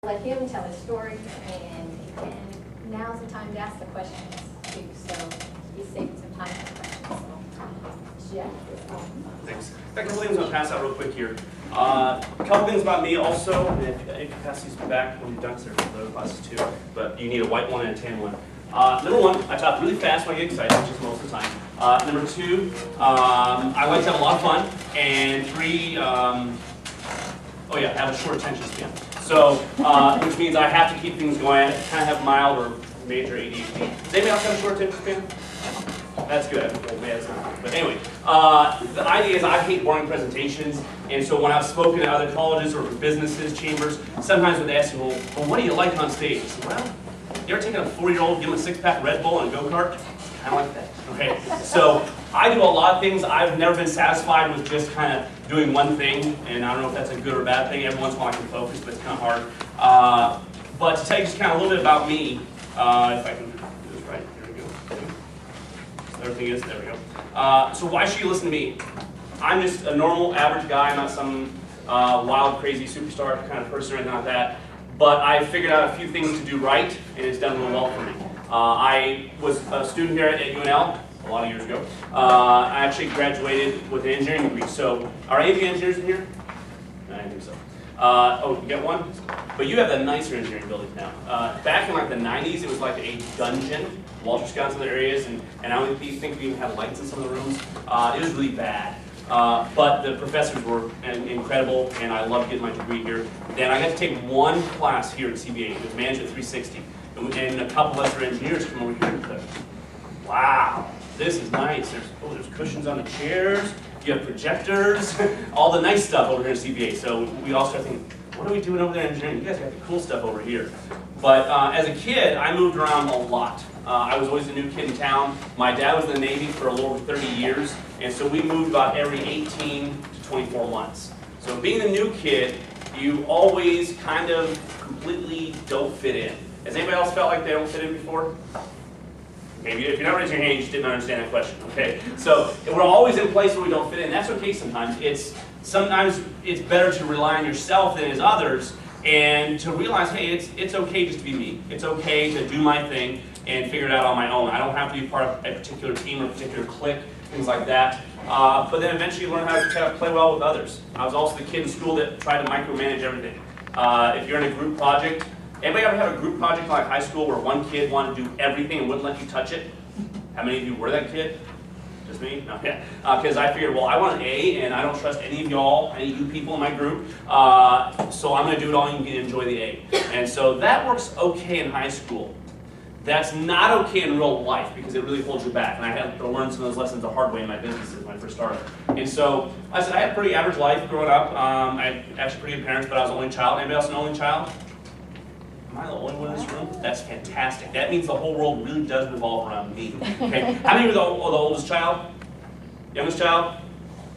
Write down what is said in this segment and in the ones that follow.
Let him tell his story, and now's the time to ask the questions too. So he's saving some time for questions. So Jeff is on. Thanks. Got a couple things I'm going to pass out real quick here. A couple things about me also, and if you can pass these back when you're done, there for the other classes too, but you need a white one and a tan one. Number one, I talk really fast when I get excited, which is most of the time. Number two, I like to have a lot of fun. And three, oh yeah, I have a short attention span. So, which means I have to keep things going. I kind of have mild or major ADHD. Does anybody else have a short attention span? That's good. Well, man, that's not good. But anyway, the idea is I hate boring presentations, and so when I've spoken at other colleges or businesses, chambers, sometimes when they ask me, well, what do you like on stage? I say, well, you ever taken a 4-year-old, give him a 6-pack Red Bull and a go-kart? Kind of like that. Okay, so I do a lot of things. I've never been satisfied with just kind of doing one thing, and I don't know if that's a good or bad thing. Every once in a while I can focus, but it's kind of hard. But to tell you just kind of a little bit about me, if I can do this right, here we go. Everything is, there we go. So why should you listen to me? I'm just a normal, average guy. I'm not some wild, crazy superstar kind of person or anything like that. But I figured out a few things to do right, and it's done real well for me. I was a student here at UNL a lot of years ago. I actually graduated with an engineering degree. So are any of you engineers in here? I don't think so. Oh, you get one? But you have the nicer engineering buildings now. Back in like the 90s, it was like a dungeon. Walter Scott's other areas, and I don't think we even had lights in some of the rooms. It was really bad. But the professors were incredible, and I loved getting my degree here. Then I got to take one class here at CBA. It was Management 360. And a couple of us are engineers come over here and said, wow, this is nice. There's cushions on the chairs. You have projectors, all the nice stuff over here at CBA. So we all start thinking, what are we doing over there in engineering? You guys got the cool stuff over here. But as a kid, I moved around a lot. I was always a new kid in town. My dad was in the Navy for a little over 30 years, and so we moved about every 18 to 24 months. So being the new kid, you always kind of completely don't fit in. Has anybody else felt like they don't fit in before? Maybe if you're not raising your hand, you just didn't understand that question. Okay, so we're always in a place where we don't fit in. That's okay sometimes. Sometimes it's better to rely on yourself than as others, and to realize, hey, it's okay just to be me. It's okay to do my thing and figure it out on my own. I don't have to be part of a particular team or a particular clique, things like that. But then eventually you learn how to kind of play well with others. I was also the kid in school that tried to micromanage everything. If you're in a group project, anybody ever have a group project like high school where one kid wanted to do everything and wouldn't let you touch it? How many of you were that kid? Just me? No, yeah. Because I figured, well, I want an A, and I don't trust any of y'all, any of you people in my group, so I'm going to do it all and you can enjoy the A. And so that works okay in high school. That's not okay in real life because it really holds you back. And I had to learn some of those lessons the hard way in my businesses when I first started. And so I said I had a pretty average life growing up. I had actually pretty good parents, but I was an only child. Anybody else an only child? Am I the only one in this room? That's fantastic. That means the whole world really does revolve around me. Okay. How many of you are the oldest child? Youngest child?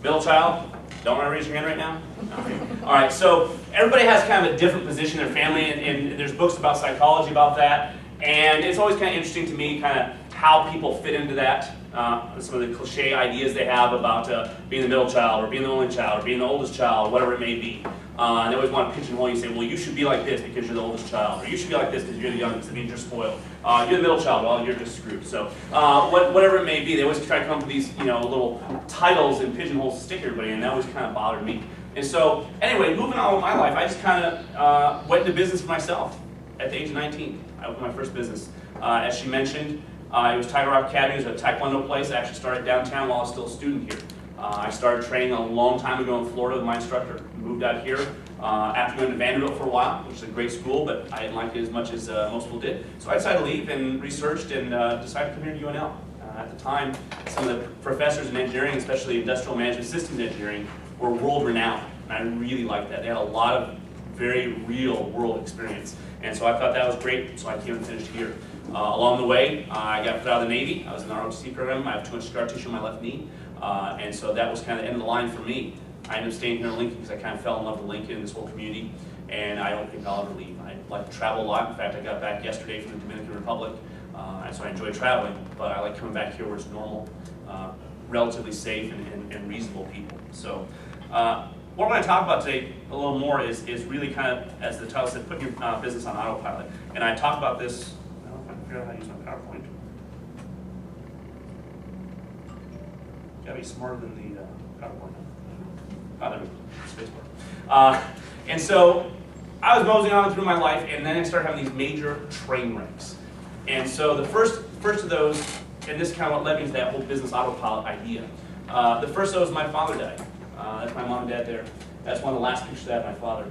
Middle child? Don't want to raise your hand right now? Okay. All right, so everybody has kind of a different position in their family, and there's books about psychology about that. And it's always kind of interesting to me kind of how people fit into that. Some of the cliche ideas they have about being the middle child or being the only child or being the oldest child, whatever it may be. And they always want to pigeonhole you and say, well, you should be like this because you're the oldest child, or you should be like this because you're the youngest. It means you're spoiled. You're the middle child, well, you're just screwed. So whatever it may be, they always try to come up with these little titles and pigeonholes to stick everybody in, and that always kind of bothered me. And so anyway, moving on with my life, I just kind of went into business for myself at the age of 19. I opened my first business. As she mentioned, it was Tiger Rock Academy. It was a Taekwondo place. I actually started downtown while I was still a student here. I started training a long time ago in Florida with my instructor. Moved out here after going to Vanderbilt for a while, which is a great school, but I didn't like it as much as most people did. So I decided to leave and researched and decided to come here to UNL. At the time, some of the professors in engineering, especially industrial management systems engineering, were world renowned. And I really liked that. They had a lot of very real world experience. And so I thought that was great, so I came and finished here. Along the way, I got put out of the Navy. I was in the ROTC program. I have too much scar tissue on my left knee. And so that was kind of the end of the line for me. I ended up staying here in Lincoln because I kind of fell in love with Lincoln and this whole community. And I don't think I'll ever leave. I like to travel a lot. In fact, I got back yesterday from the Dominican Republic. And so I enjoy traveling. But I like coming back here where it's normal, relatively safe, and reasonable people. So what we're going to talk about today a little more is really kind of, as the title said, putting your business on autopilot. And I talk about this, I don't know if I can figure out how to use my PowerPoint. You gotta be smarter than the PowerPoint. Oh, there we go, spacebar. And so I was moseying on through my life, and then I started having these major train wrecks. And so the first of those, and this is kind of what led me to that whole business autopilot idea. The first of those, my father died. That's my mom and dad there. That's one of the last pictures I had of my father.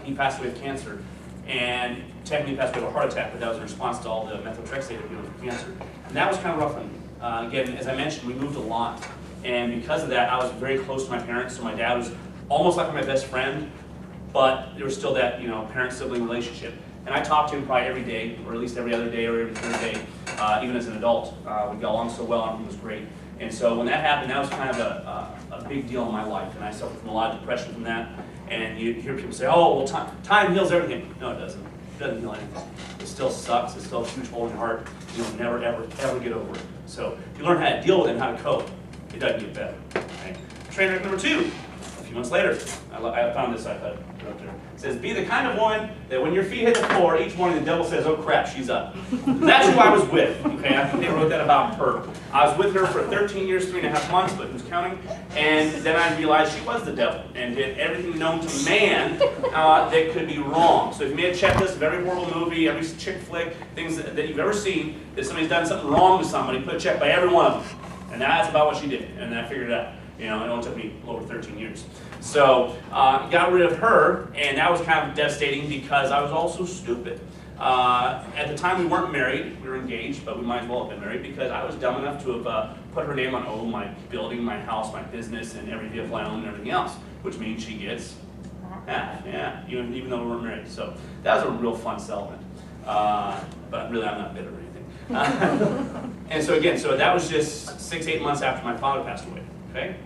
He passed away of cancer, and technically passed away of a heart attack, but that was in response to all the methotrexate they were doing for cancer. And that was kind of rough on me. Again, as I mentioned, we moved a lot, and because of that, I was very close to my parents. So my dad was almost like my best friend, but there was still that parent-sibling relationship. And I talked to him probably every day, or at least every other day, or every third day, even as an adult. We got along so well, and he was great. And so when that happened, that was kind of a big deal in my life, and I suffered from a lot of depression from that. And you hear people say, oh, well, time heals everything. No, it doesn't. It doesn't heal anything. It still sucks. It's still a huge hole in your heart. You'll never, ever, ever get over it. So if you learn how to deal with it and how to cope, it doesn't get better. Okay? Train wreck number 2. A few months later, I found this iPad. It says, be the kind of woman that when your feet hit the floor, each morning the devil says, oh crap, she's up. That's who I was with. Okay, I think they wrote that about her. I was with her for 13 years, 3.5 months, but who's counting? And then I realized she was the devil and did everything known to man that could be wrong. So if you made a checklist of every horrible movie, every chick flick, things that you've ever seen, that somebody's done something wrong to somebody, put a check by every one of them. And that's about what she did. And I figured it out. It only took me over 13 years. So got rid of her, and that was kind of devastating because I was also stupid. At the time we weren't married, we were engaged, but we might as well have been married because I was dumb enough to have put her name on my building, my house, my business, and every vehicle I own and everything else, which means she gets half, even though we weren't married. So that was a real fun settlement. But really I'm not bitter or anything. And so again, so that was just 6-8 months after my father passed away. Okay?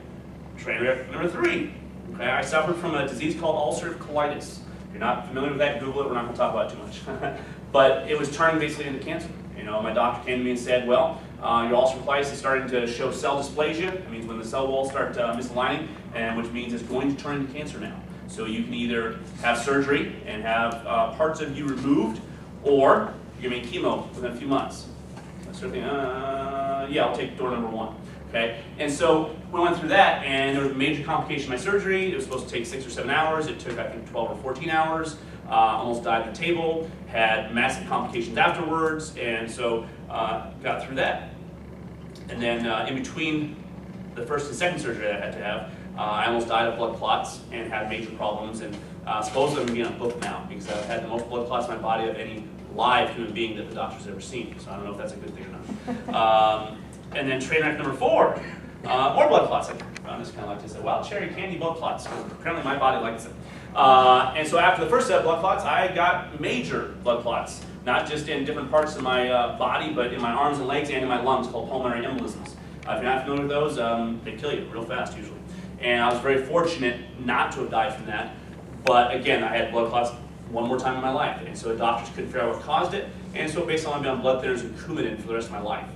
Train wreck number 3. Okay, I suffered from a disease called ulcerative colitis. If you're not familiar with that, Google it. We're not going to talk about it too much. But it was turning basically into cancer. My doctor came to me and said, well, your ulcerative colitis is starting to show cell dysplasia. That means when the cell walls start misaligning, and which means it's going to turn into cancer now. So you can either have surgery and have parts of you removed, or you're going to be chemo within a few months. So sort of thing, yeah, I'll take door number 1. Okay, and so we went through that, and there was a major complication in my surgery. It was supposed to take 6 or 7 hours. It took, I think, 12 or 14 hours. Almost died on the table. Had massive complications afterwards, and so got through that. And then in between the first and second surgery that I had to have, I almost died of blood clots and had major problems. And supposedly I'm being on book now because I've had the most blood clots in my body of any live human being that the doctor's ever seen. So I don't know if that's a good thing or not. And then train wreck number 4, more blood clots. I found this kind of like this. Wow, cherry candy blood clots. Apparently my body likes it. And so after the first set of blood clots, I got major blood clots. Not just in different parts of my body, but in my arms and legs and in my lungs, called pulmonary embolisms. If you're not familiar with those, they kill you real fast usually. And I was very fortunate not to have died from that. But again, I had blood clots one more time in my life. And so the doctors couldn't figure out what caused it. And so basically I've been on blood thinners and Coumadin for the rest of my life.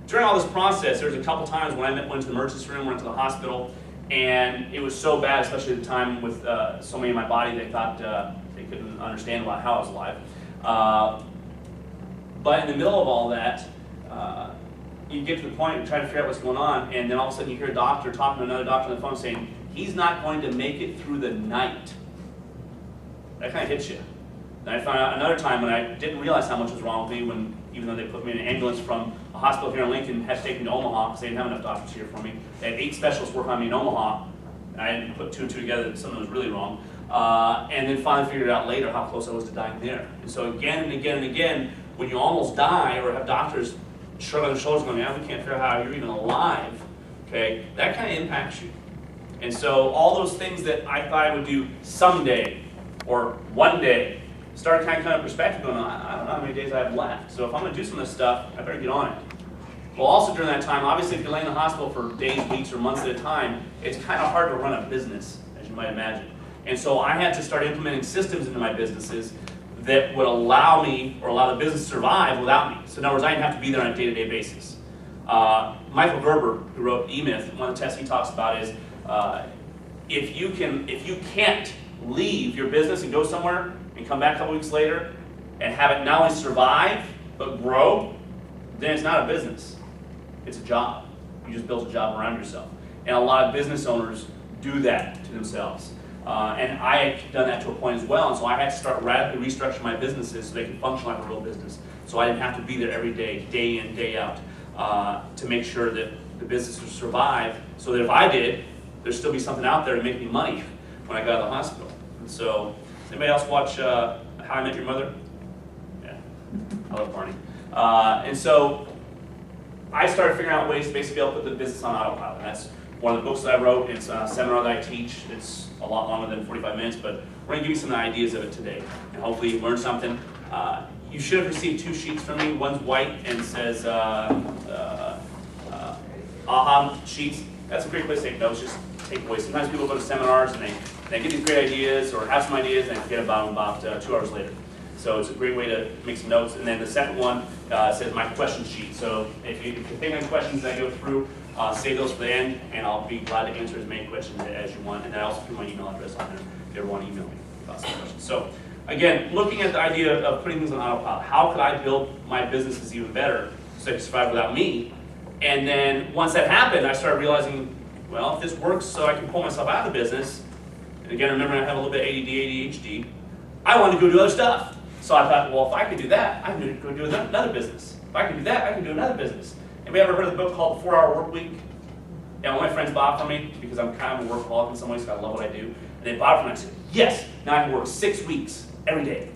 During all this process, there was a couple times when I went to the emergency room, went to the hospital, and it was so bad, especially at the time with so many in my body, they thought they couldn't understand how I was alive. But in the middle of all that, you get to the point of trying to figure out what's going on, and then all of a sudden you hear a doctor talking to another doctor on the phone saying, he's not going to make it through the night. That kind of hits you. Then I found out another time when I didn't realize how much was wrong with me, even though they put me in an ambulance from a hospital here in Lincoln, had to take me to Omaha because they didn't have enough doctors here for me. They had 8 specialists working on me in Omaha, and I didn't put 2 and 2 together that something was really wrong. And then finally figured out later how close I was to dying there. And so again and again and again, when you almost die or have doctors shrugging their shoulders going, yeah, we can't figure out how you're even alive, okay, that kind of impacts you. And so all those things that I thought I would do someday or one day started kind of coming perspective going, I don't know how many days I have left. So if I'm going to do some of this stuff, I better get on it. Well, also during that time, obviously if you're laying in the hospital for days, weeks, or months at a time, it's kind of hard to run a business, as you might imagine. And so I had to start implementing systems into my businesses that would allow me, or allow the business to survive without me. So in other words, I didn't have to be there on a day-to-day basis. Michael Gerber, who wrote E-Myth, one of the tests he talks about is if you can't leave your business and go somewhere and come back a couple weeks later and have it not only survive but grow, then it's not a business. It's a job. You just built a job around yourself. And a lot of business owners do that to themselves. And I had done that to a point as well, and so I had to start radically restructuring my businesses so they could function like a real business. So I didn't have to be there every day, day in, day out, to make sure that the business would survive, so that if I did, there'd still be something out there to make me money when I got out of the hospital. And so, does anybody else watch How I Met Your Mother? Yeah, I love Barney. And so, I started figuring out ways to basically be able to put the business on autopilot. And that's one of the books that I wrote. It's a seminar that I teach. It's a lot longer than 45 minutes, but we're going to give you some ideas of it today. And hopefully you learn something. You should have received 2 sheets from me. One's white and says aha sheets. That's a great place to take notes, just take away. Sometimes people go to seminars and they get these great ideas or have some ideas and they forget about them about 2 hours later. So it's a great way to make some notes. And then the second one says my question sheet. So if you think of questions that I go through, save those for the end, and I'll be glad to answer as many questions as you want. And I also put my email address on there if you ever want to email me about some questions. So again, looking at the idea of putting things on autopilot, how could I build my businesses even better so they could survive without me? And then once that happened, I started realizing, well, if this works so I can pull myself out of the business, and again, remember I have a little bit of ADD, ADHD, I wanted to go do other stuff. So I thought, well, if I could do that, I can go do another business. If I can do that, I can do another business. Anybody ever heard of the book called The 4-Hour Work Week? Yeah, one of my friends bought it for me because I'm kind of a workaholic in some ways, so I love what I do. And they bought it for me and I said, yes, now I can work 6 weeks every day.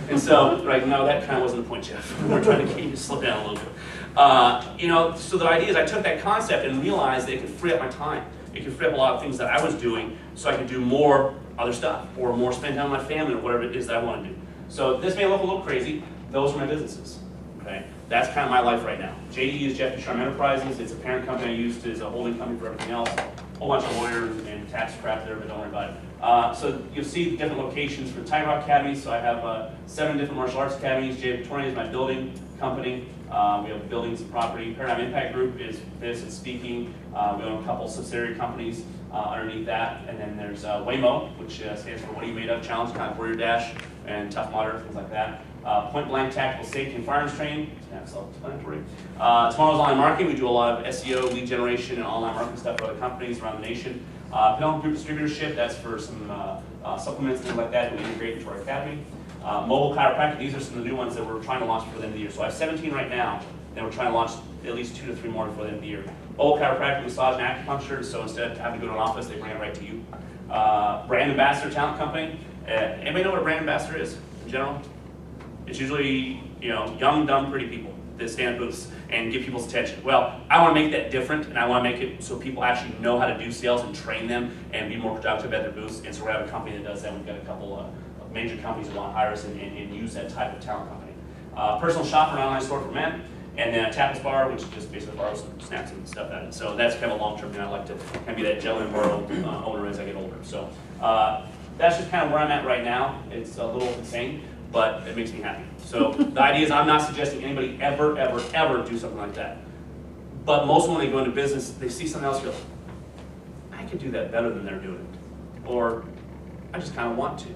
And so, like, no, that kind of wasn't the point, Jeff. We're trying to get you to slow down a little bit. So the idea is I took that concept and realized that it could free up my time. It could free up a lot of things that I was doing so I could do more other stuff or more spend time with my family or whatever it is that I want to do. So this may look a little crazy. Those are my businesses. Okay, that's kind of my life right now. JD is Jeff Dousharm Enterprises. It's a parent company I used as a holding company for everything else. A whole bunch of lawyers and tax crap there, but don't worry about it. So you'll see different locations for Tiger Rock Academies. So I have 7 different martial arts academies. J Victoria is my building company. We have buildings and property. Paradigm Impact Group is this and speaking. We own a couple subsidiary companies underneath that. And then there's Waymo, which stands for What Are You Made Of? Challenge, kind of Warrior Dash and Tough Mudder, things like that. Point Blank Tactical Safety and Firearms Training, that's self-explanatory. Tomorrow's Online Marketing, we do a lot of SEO, lead generation, and online marketing stuff for other companies around the nation. Penultimate Group Distributorship, that's for some supplements, things like that we integrate into our academy. Mobile Chiropractic, these are some of the new ones that we're trying to launch before the end of the year. So I have 17 right now, and we're trying to launch at least 2 to 3 more before the end of the year. Mobile Chiropractic, massage, and acupuncture, so instead of having to go to an office, they bring it right to you. Brand Ambassador Talent Company. Anybody know what a brand ambassador is in general? It's usually, young, dumb, pretty people that stand at booths and get people's attention. Well, I want to make that different, and I want to make it so people actually know how to do sales and train them and be more productive at their booths. And so we have a company that does that. We've got a couple of major companies that want to hire us and use that type of talent company. Personal shopper, an online store for men, and then a tapas bar, which just basically borrows some snacks and stuff at it. So that's kind of a long-term thing. I like to kind of be that gentleman borrow owner as I get older. So that's just kind of where I'm at right now. It's a little insane, but it makes me happy. So the idea is I'm not suggesting anybody ever do something like that. But most when they go into business, they see something else and go, I could do that better than they're doing it. Or I just kind of want to.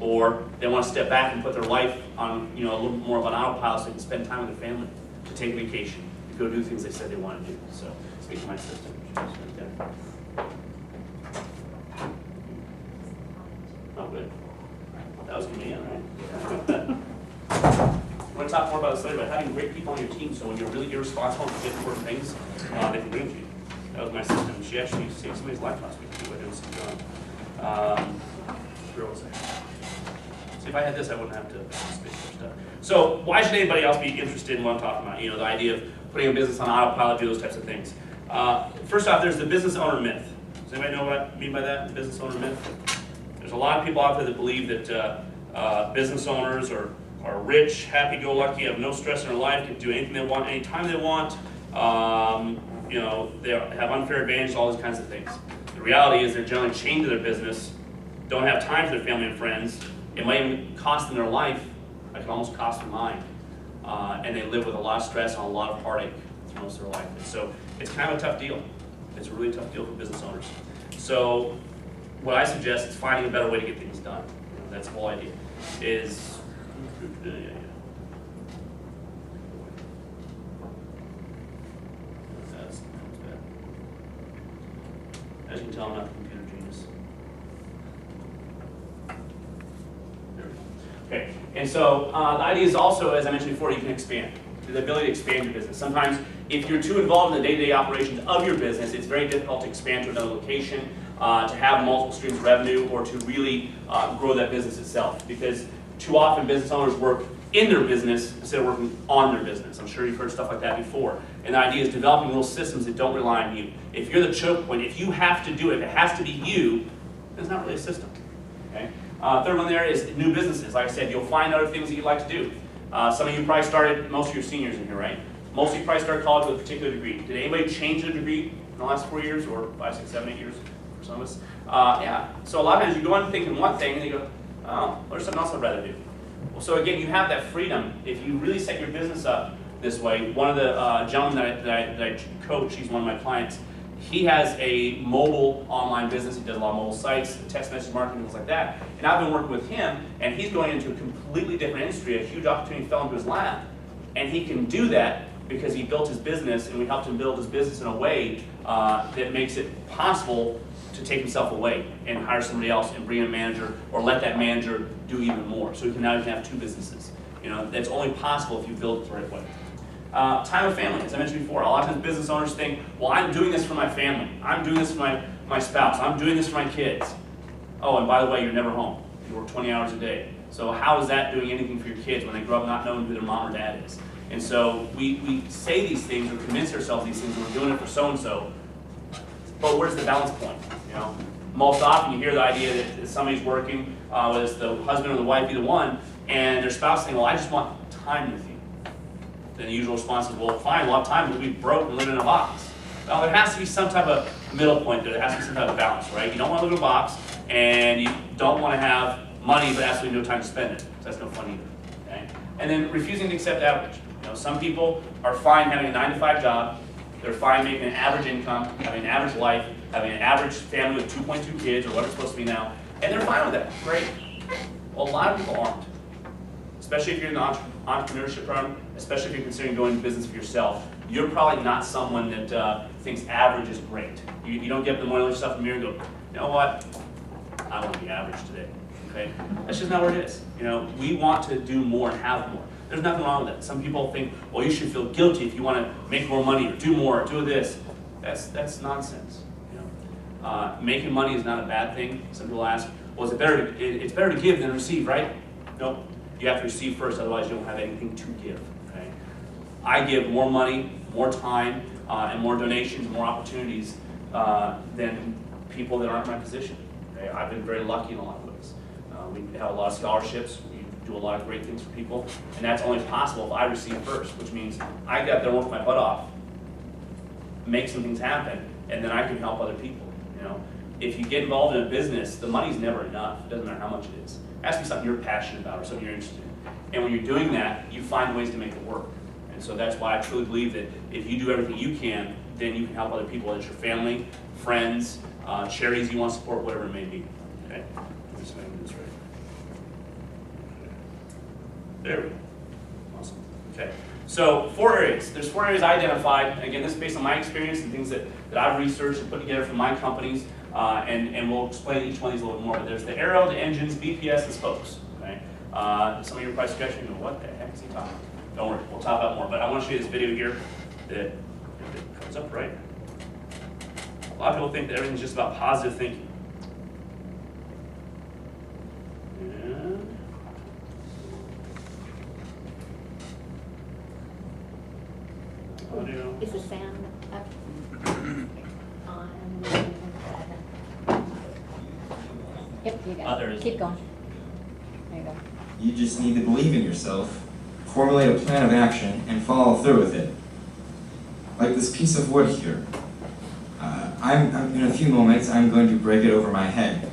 Or they want to step back and put their life on a little bit more of an autopilot so they can spend time with their family, to take vacation, to go do things they said they want to do. So speak to my system. Oh, good. That was convenient, right? I want to talk more about this later, about having great people on your team so when you're really irresponsible and forget important things, they can bring to you. That was my system. She actually saved somebody's life last week too by doing some where was I? See, if I had this, I wouldn't have to space for stuff. So why should anybody else be interested in what I'm talking about? The idea of putting a business on autopilot, do those types of things. First off, there's the business owner myth. Does anybody know what I mean by that, the business owner myth? There's a lot of people out there that believe that business owners are rich, happy-go-lucky, have no stress in their life, can do anything they want, anytime they want. They have unfair advantage, all these kinds of things. The reality is they're generally chained to their business, don't have time for their family and friends. It might even cost them their life. It can almost cost their mind. And they live with a lot of stress and a lot of heartache through most of their life. And so it's kind of a tough deal. It's a really tough deal for business owners. So what I suggest is finding a better way to get things done. That's the whole idea. Is as you can tell, I'm not a computer genius. There we go. Okay, and so the idea is also, as I mentioned before, you can expand. The ability to expand your business. Sometimes, if you're too involved in the day-to-day operations of your business, it's very difficult to expand to another location, to have multiple streams of revenue, or to really grow that business itself. Because too often, business owners work in their business instead of working on their business. I'm sure you've heard stuff like that before. And the idea is developing little systems that don't rely on you. If you're the choke point, if you have to do it, if it has to be you, it's not really a system. Okay? Third one there is new businesses. Like I said, you'll find other things that you'd like to do. Some of you probably started, most of your seniors in here, right? Most of you probably started college with a particular degree. Did anybody change their degree in the last 4 years, or 5, 6, 7, 8 years for some of us? Yeah. So a lot of times you go on thinking one thing, and you go, oh, there's something else I'd rather do. Well, so again, you have that freedom. If you really set your business up this way, one of the gentlemen that I coach, he's one of my clients, he has a mobile online business. He does a lot of mobile sites, text message marketing, things like that. And I've been working with him, and he's going into a completely different industry. A huge opportunity fell into his lap. And he can do that because he built his business, and we helped him build his business in a way that makes it possible to take himself away and hire somebody else and bring in a manager, or let that manager do even more. So he can now even have 2 businesses. You know, that's only possible if you build it the right way. Time with family, as I mentioned before, a lot of times business owners think, well, I'm doing this for my family. I'm doing this for my spouse. I'm doing this for my kids. Oh, and by the way, you're never home. You work 20 hours a day. So how is that doing anything for your kids when they grow up not knowing who their mom or dad is? And so we say these things, or convince ourselves these things, we're doing it for so-and-so, but where's the balance point? You know, most often you hear the idea that somebody's working, whether it's the husband or the wife, either one, and their spouse saying, well, I just want time with you. Then the usual response is, well, fine, we'll have time, we'll be broke and live in a box. Well, there has to be some type of middle point there. There has to be some type of balance, right? You don't want to live in a box, and you don't want to have money but absolutely no time to spend it. So that's no fun either. Okay? And then refusing to accept average. You know, some people are fine having a 9-to-5 job. They're fine making an average income, having an average life, having an average family with 2.2 kids, or what it's supposed to be now, and they're fine with that. Great. Well, a lot of people aren't. Especially if you're in the entrepreneurship program, especially if you're considering going into business for yourself, you're probably not someone that thinks average is great. You don't get up in the morning, look yourself in the mirror and go, you know what, I want to be average today. Okay? That's just not what it is. You know, we want to do more and have more. There's nothing wrong with that. Some people think, well, you should feel guilty if you want to make more money or do more or do this. That's nonsense. You know? Making money is not a bad thing. Some people ask, well, it's better to give than receive, right? Nope. You have to receive first, otherwise you don't have anything to give. Okay? I give more money, more time, and more donations, more opportunities than people that aren't in my position. Okay? I've been very lucky in a lot of ways. We have a lot of scholarships. We do a lot of great things for people, and that's only possible if I receive first, which means I got there and work my butt off, make some things happen, and then I can help other people. You know, if you get involved in a business, the money's never enough. It doesn't matter how much it is. It has to be something you're passionate about or something you're interested in. And when you're doing that, you find ways to make it work. And so that's why I truly believe that if you do everything you can, then you can help other people, whether it's your family, friends, charities you want to support, whatever it may be. Okay? I'm just going to do this right. There we go. Awesome. Okay. So 4 areas. There's 4 areas I identified. Again, this is based on my experience and things that I've researched and put together from my companies. And we'll explain each one of these a little more. But there's the aero, the engines, BPS, and spokes. Okay? Some of you are probably scratching and go, what the heck is he talking about? Don't worry, we'll talk about more. But I want to show you this video here that, if it comes up right. A lot of people think that everything's just about positive thinking. And audio. Is the sound up? On. Yep, you got There it. it is. Keep going. There you go. You just need to believe in yourself, formulate a plan of action, and follow through with it. Like this piece of wood here. In a few moments, I'm going to break it over my head.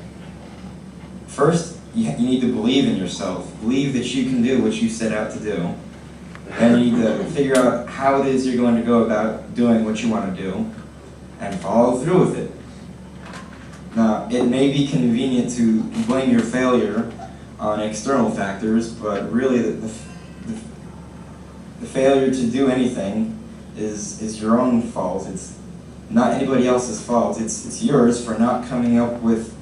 First, you need to believe in yourself. Believe that you can do what you set out to do. Then you need to figure out how it is you're going to go about doing what you want to do, and follow through with it. Now, it may be convenient to blame your failure on external factors, but really the failure to do anything is your own fault. It's not anybody else's fault. It's yours for not coming up with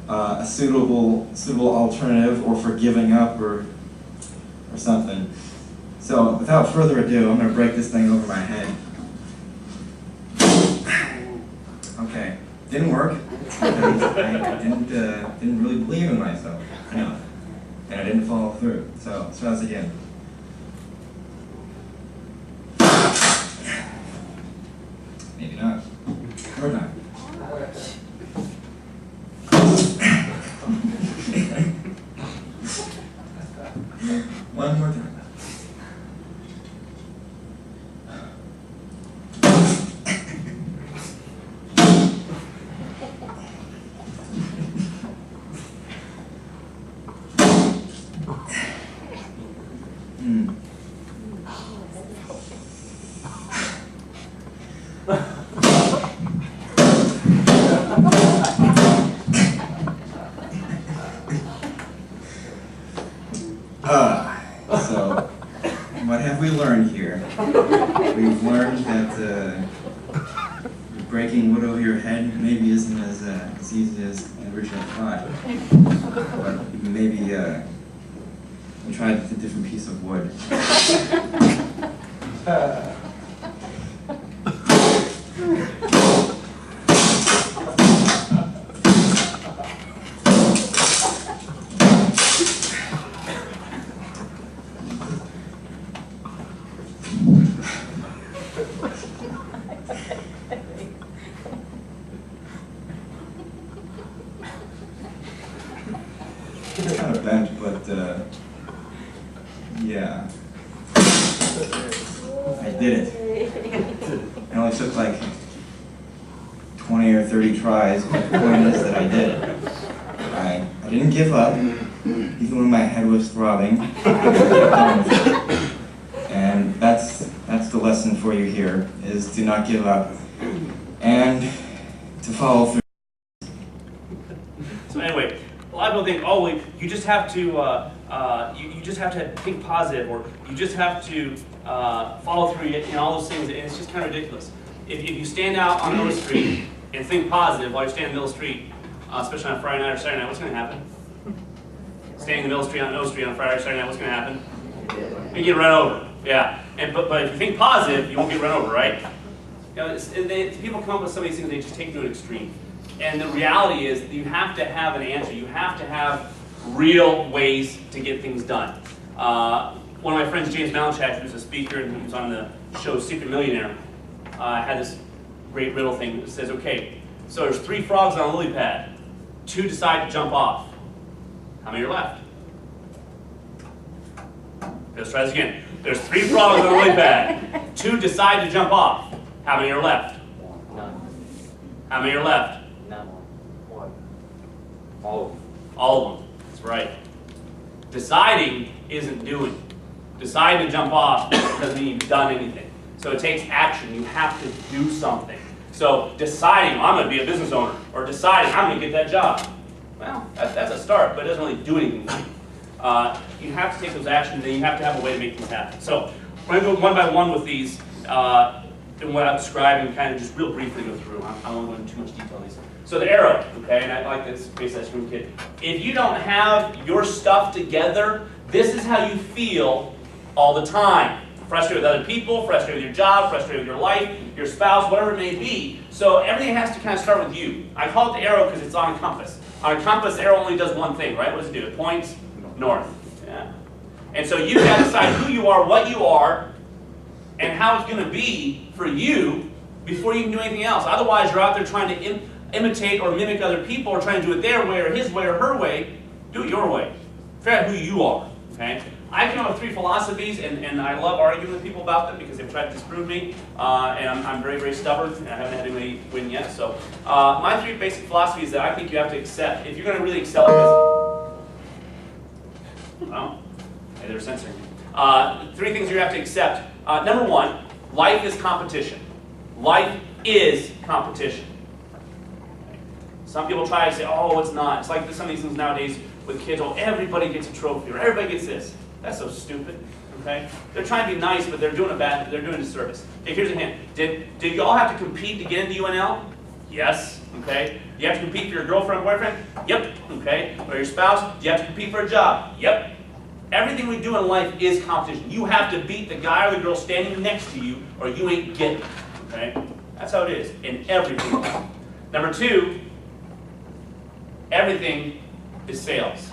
a suitable alternative, or for giving up, or something. So without further ado, I'm going to break this thing over my head. Okay, didn't work. I didn't really believe in myself enough, and I didn't follow through. So let's try this again. Maybe not. Or not. One more time. So, what have we learned here? We've learned that breaking wood over your head maybe isn't as easy as the original thought. But maybe we tried with a different piece of wood. It's kind of bent, but yeah, I did it. It only took like 20 or 30 tries, but the point is that I did it. I didn't give up, even when my head was throbbing. And that's the lesson for you here, is to not give up and to follow through. So anyway, a lot of people think, oh, you just have to you just have to think positive, or you just have to follow through and all those things, and it's just kind of ridiculous. If you stand out on O Street and think positive while you're standing in the middle of the street, especially on Friday night or Saturday night, what's going to happen? Standing in the middle of the street on O Street on Friday or Saturday night, what's going to happen? You get run over. Yeah, but if you think positive, you won't get run over, right? You know, people come up with some of these things, they just take it to an extreme. And the reality is that you have to have an answer. You have to have real ways to get things done. One of my friends, James Malinchak, who's a speaker and who's on the show Secret Millionaire, had this great riddle thing that says, okay, so there's 3 frogs on a lily pad. 2 decide to jump off. How many are left? Let's try this again. There's 3 frogs on a lily pad. 2 decide to jump off. How many are left? None. How many are left? None. One. All of them. All of them. That's right. Deciding isn't doing. Deciding to jump off doesn't mean you've done anything. So it takes action. You have to do something. So deciding, I'm going to be a business owner, or deciding, I'm going to get that job. Well, that's a start, but it doesn't really do anything for you. You have to take those actions, and you have to have a way to make things happen. So we're going to go one by one with these, and what I've described, and kind of just real briefly go through. I don't want to go into too much detail on these. So the arrow, okay, and I like this base ice cream kid. If you don't have your stuff together, this is how you feel all the time. Frustrated with other people, frustrated with your job, frustrated with your life, your spouse, whatever it may be. So everything has to kind of start with you. I call it the arrow because it's on a compass. On a compass, the arrow only does one thing, right? What does it do? It points north. Yeah. And so you've got to decide who you are, what you are, and how it's going to be for you before you can do anything else. Otherwise, you're out there trying to imitate or mimic other people, or trying to do it their way or his way or her way. Do it your way. Figure out who you are. Okay? I came up with 3 philosophies, and I love arguing with people about them because they've tried to disprove me, and I'm very, very stubborn, and I haven't had anybody win yet. So my 3 basic philosophies that I think you have to accept if you're going to really excel in business. Well, hey, they're censoring me. 3 things you have to accept. Number 1, life is competition. Life is competition. Some people try to say, oh, it's not. It's like some of these things nowadays with kids, oh, everybody gets a trophy, or everybody gets this. That's so stupid, okay? They're trying to be nice, but they're doing a disservice. Okay, here's a hint. Did you all have to compete to get into UNL? Yes, okay. Do you have to compete for your girlfriend, boyfriend? Yep, okay. Or your spouse? Do you have to compete for a job? Yep. Everything we do in life is competition. You have to beat the guy or the girl standing next to you, or you ain't getting it, okay? That's how it is in everything. Number two, everything is sales.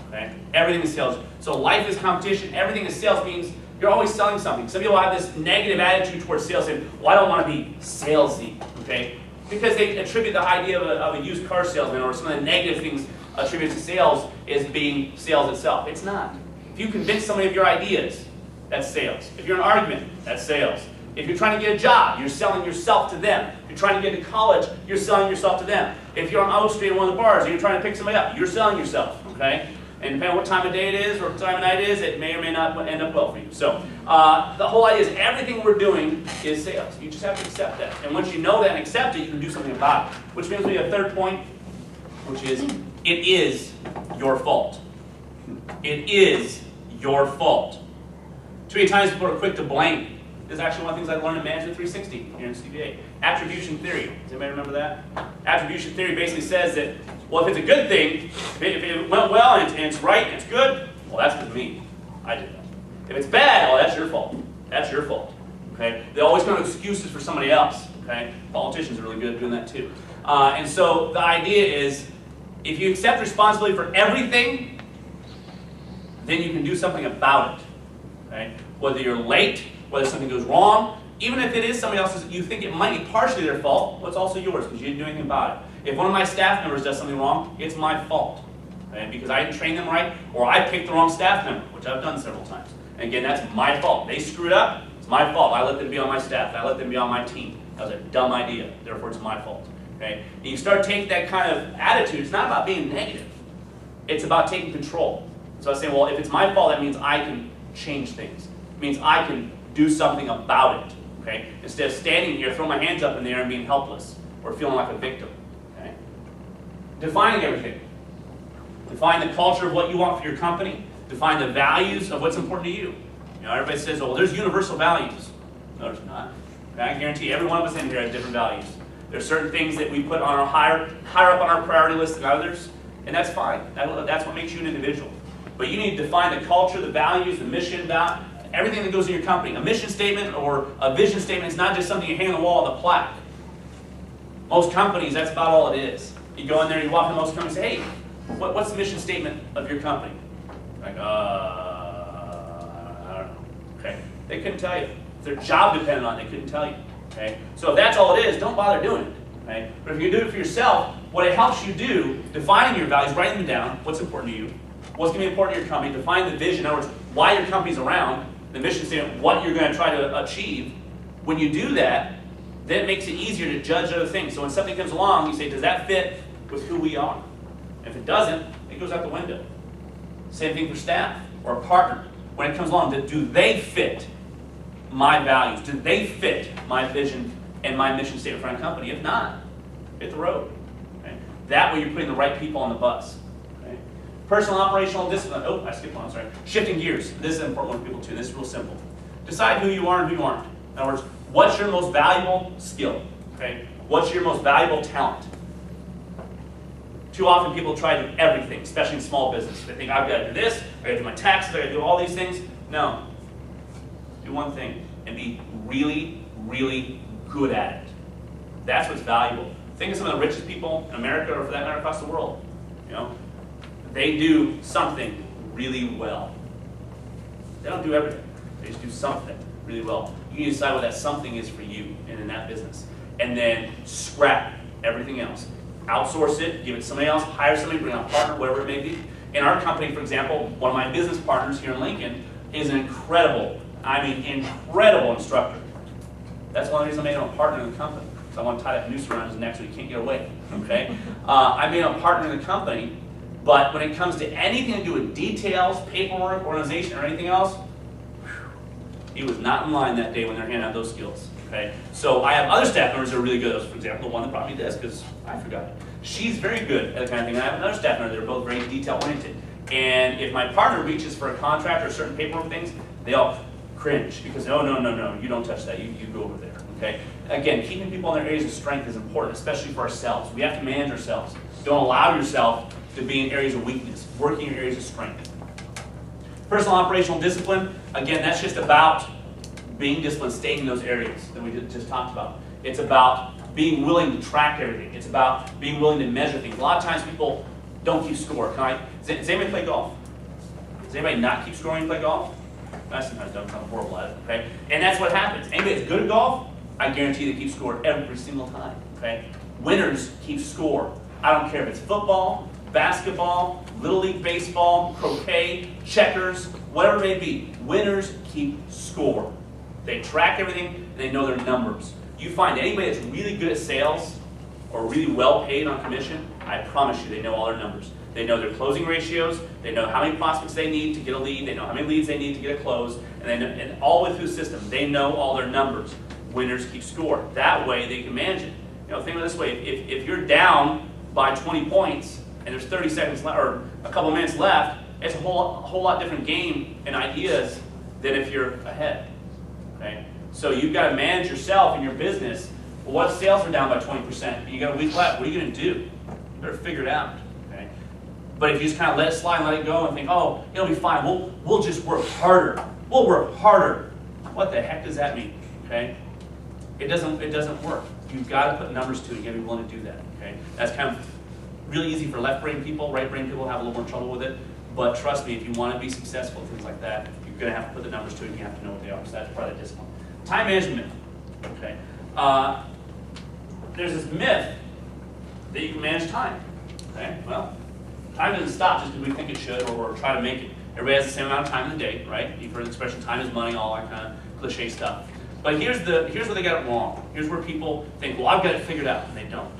Okay? Everything is sales. So life is competition. Everything is sales means you're always selling something. Some people have this negative attitude towards sales, saying, well, I don't want to be salesy. Okay? Because they attribute the idea of a used car salesman, or some of the negative things attributed to sales as being sales itself. It's not. If you convince somebody of your ideas, that's sales. If you're in an argument, that's sales. If you're trying to get a job, you're selling yourself to them. If you're trying to get into college, you're selling yourself to them. If you're on O Street in one of the bars and you're trying to pick somebody up, you're selling yourself, okay? And depending on what time of day it is or what time of night it is, it may or may not end up well for you. So the whole idea is everything we're doing is sales. You just have to accept that. And once you know that and accept it, you can do something about it. Which brings me to a third point, which is it is your fault. It is your fault. Too many times people are quick to blame. This is actually one of the things I learned in Management 360 here in CBA. Attribution theory. Does anybody remember that? Attribution theory basically says that, well, if it's a good thing, if it went well and it's right and it's good, well, that's because of me. I did that. If it's bad, well, that's your fault. That's your fault. Okay? They always come up with excuses for somebody else. Okay? Politicians are really good at doing that too. And so the idea is, if you accept responsibility for everything, then you can do something about it. Okay? Whether you're late, whether something goes wrong, even if it is somebody else's, you think it might be partially their fault, well, it's also yours because you didn't do anything about it. If one of my staff members does something wrong, it's my fault. Okay? Because I didn't train them right, or I picked the wrong staff member, which I've done several times. And again, that's my fault. They screwed up, it's my fault. I let them be on my staff. I let them be on my team. That was a dumb idea. Therefore, it's my fault. Okay? And you start taking that kind of attitude. It's not about being negative. It's about taking control. So I say, well, if it's my fault, that means I can change things. It means I can do something about it. Okay? Instead of standing here, throwing my hands up in the air and being helpless or feeling like a victim. Okay? Defining everything. Define the culture of what you want for your company. Define the values of what's important to you. You know, everybody says, well, there's universal values. No, there's not. Okay? I guarantee every one of us in here has different values. There's certain things that we put on our higher up on our priority list than others, and that's fine. That's what makes you an individual. But you need to define the culture, the values, the mission, everything that goes in your company. A mission statement or a vision statement is not just something you hang on the wall with a plaque. Most companies, that's about all it is. You go in there, you walk in most companies and say, hey, what's the mission statement of your company? Like, I don't know. Okay? They couldn't tell you. If their job depended on it, they couldn't tell you. Okay? So if that's all it is, don't bother doing it. Okay? But if you do it for yourself, what it helps you do, defining your values, writing them down, what's important to you, what's going to be important to your company, define the vision, in other words, why your company's around, the mission statement, what you're going to try to achieve. When you do that, then it makes it easier to judge other things. So when something comes along, you say, does that fit with who we are? And if it doesn't, it goes out the window. Same thing for staff or a partner. When it comes along, do they fit my values? Do they fit my vision and my mission statement for our company? If not, hit the road. Okay? That way you're putting the right people on the bus. Okay? Personal operational discipline. Oh, I skipped one, sorry. Shifting gears. This is an important one for people too. This is real simple. Decide who you are and who you aren't. In other words, what's your most valuable skill? Okay? What's your most valuable talent? Too often people try to do everything, especially in small business. They think, I've got to do this, I've got to do my taxes, I've got to do all these things. No. Do one thing and be really, really good at it. That's what's valuable. Think of some of the richest people in America, or for that matter, across the world. You know, they do something really well. They don't do everything. They just do something really well. You need to decide what that something is for you and in that business. And then scrap everything else. Outsource it, give it to somebody else, hire somebody, bring on a partner, whatever it may be. In our company, for example, one of my business partners here in Lincoln is an incredible instructor. That's one of the reasons I made him a partner in the company. So I want to tie that noose around his neck so he can't get away. Okay? I made him a partner in the company, but when it comes to anything to do with details, paperwork, organization, or anything else, he was not in line that day when they're handing out those skills. Okay? So I have other staff members that are really good at those. For example, the one that brought me this, because I forgot it. She's very good at that kind of thing. And I have another staff member that are both very detail-oriented. And if my partner reaches for a contract or certain paperwork things, they all cringe because, no, you don't touch that, you go over there, okay? Again, keeping people in their areas of strength is important, especially for ourselves. We have to manage ourselves. Don't allow yourself to be in areas of weakness, working in areas of strength. Personal operational discipline, again, that's just about being disciplined, staying in those areas that we just talked about. It's about being willing to track everything. It's about being willing to measure things. A lot of times people don't keep score. Does anybody play golf? Does anybody not keep score when you play golf? I sometimes don't, I'm horrible at it, okay? And that's what happens. Anybody that's good at golf, I guarantee they keep score every single time, okay? Winners keep score. I don't care if it's football, basketball, Little League baseball, croquet, checkers, whatever it may be. Winners keep score. They track everything, and they know their numbers. You find anybody that's really good at sales or really well paid on commission, I promise you they know all their numbers. They know their closing ratios, they know how many prospects they need to get a lead, they know how many leads they need to get a close, and they know, and all the way through the system, they know all their numbers. Winners keep score. That way they can manage it. You know, think of it this way, if you're down by 20 points and there's 30 seconds left, or a couple of minutes left, it's a whole lot different game and ideas than if you're ahead. Okay? So you've got to manage yourself and your business. Well, what if sales are down by 20%? You got a week left. What are you going to do? You better figure it out. Okay? But if you just kind of let it slide and let it go and think, oh, it'll be fine. We'll just work harder. We'll work harder. What the heck does that mean? Okay? It doesn't work. You've got to put numbers to it. You've got to be willing to do that. Okay? That's kind of really easy for left brain people. Right brain people have a little more trouble with it. But trust me, if you want to be successful in things like that, you're going to have to put the numbers to it and you have to know what they are. So that's part of the discipline. Time management. Okay. There's this myth that you can manage time. Okay? Well, time doesn't stop just because we think it should or try to make it. Everybody has the same amount of time in the day, right? You've heard the expression time is money, all that kind of cliche stuff. But here's where they got it wrong. Here's where people think, well, I've got it figured out, and they don't.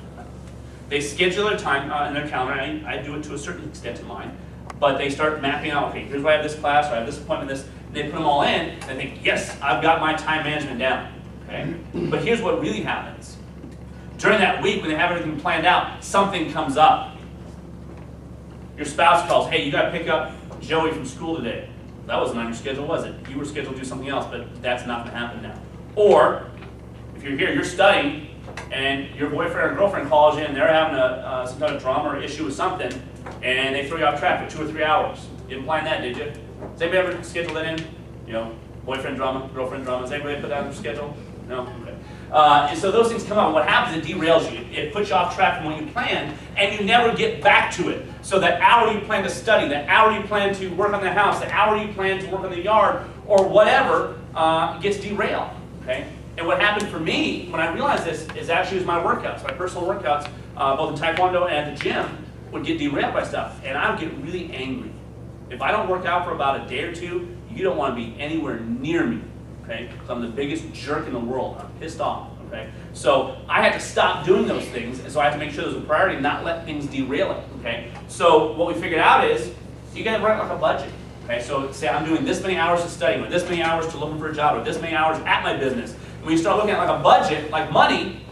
They schedule their time in their calendar. I do it to a certain extent in mine. But they start mapping out, okay, here's where I have this class, or I have this appointment, this, and they put them all in, and they think, yes, I've got my time management down. Okay? But here's what really happens. During that week, when they have everything planned out, something comes up. Your spouse calls, hey, you got to pick up Joey from school today. That wasn't on your schedule, was it? You were scheduled to do something else, but that's not going to happen now. Or, if you're here, you're studying, and your boyfriend or girlfriend calls you, and they're having some kind of drama or issue with something, and they throw you off track for 2 or 3 hours. You didn't plan that, did you? Does anybody ever schedule that in? You know, boyfriend drama, girlfriend drama. Does anybody put that on their schedule? No? Okay. And so those things come up, and what happens, it derails you. It puts you off track from what you planned, and you never get back to it. So that hour you plan to study, that hour you plan to work on the house, the hour you plan to work on the yard, or whatever, gets derailed. Okay? And what happened for me, when I realized this, is actually was my workouts, my personal workouts, both in Taekwondo and at the gym, would get derailed by stuff. And I would get really angry. If I don't work out for about a day or two, you don't want to be anywhere near me. Okay? Because I'm the biggest jerk in the world. I'm pissed off. Okay? So I had to stop doing those things, and so I had to make sure those were a priority and not let things derail it. Okay? So what we figured out is you got to write like a budget. Okay? So say I'm doing this many hours of studying, or this many hours to looking for a job, or this many hours at my business. And when you start looking at like a budget, like money,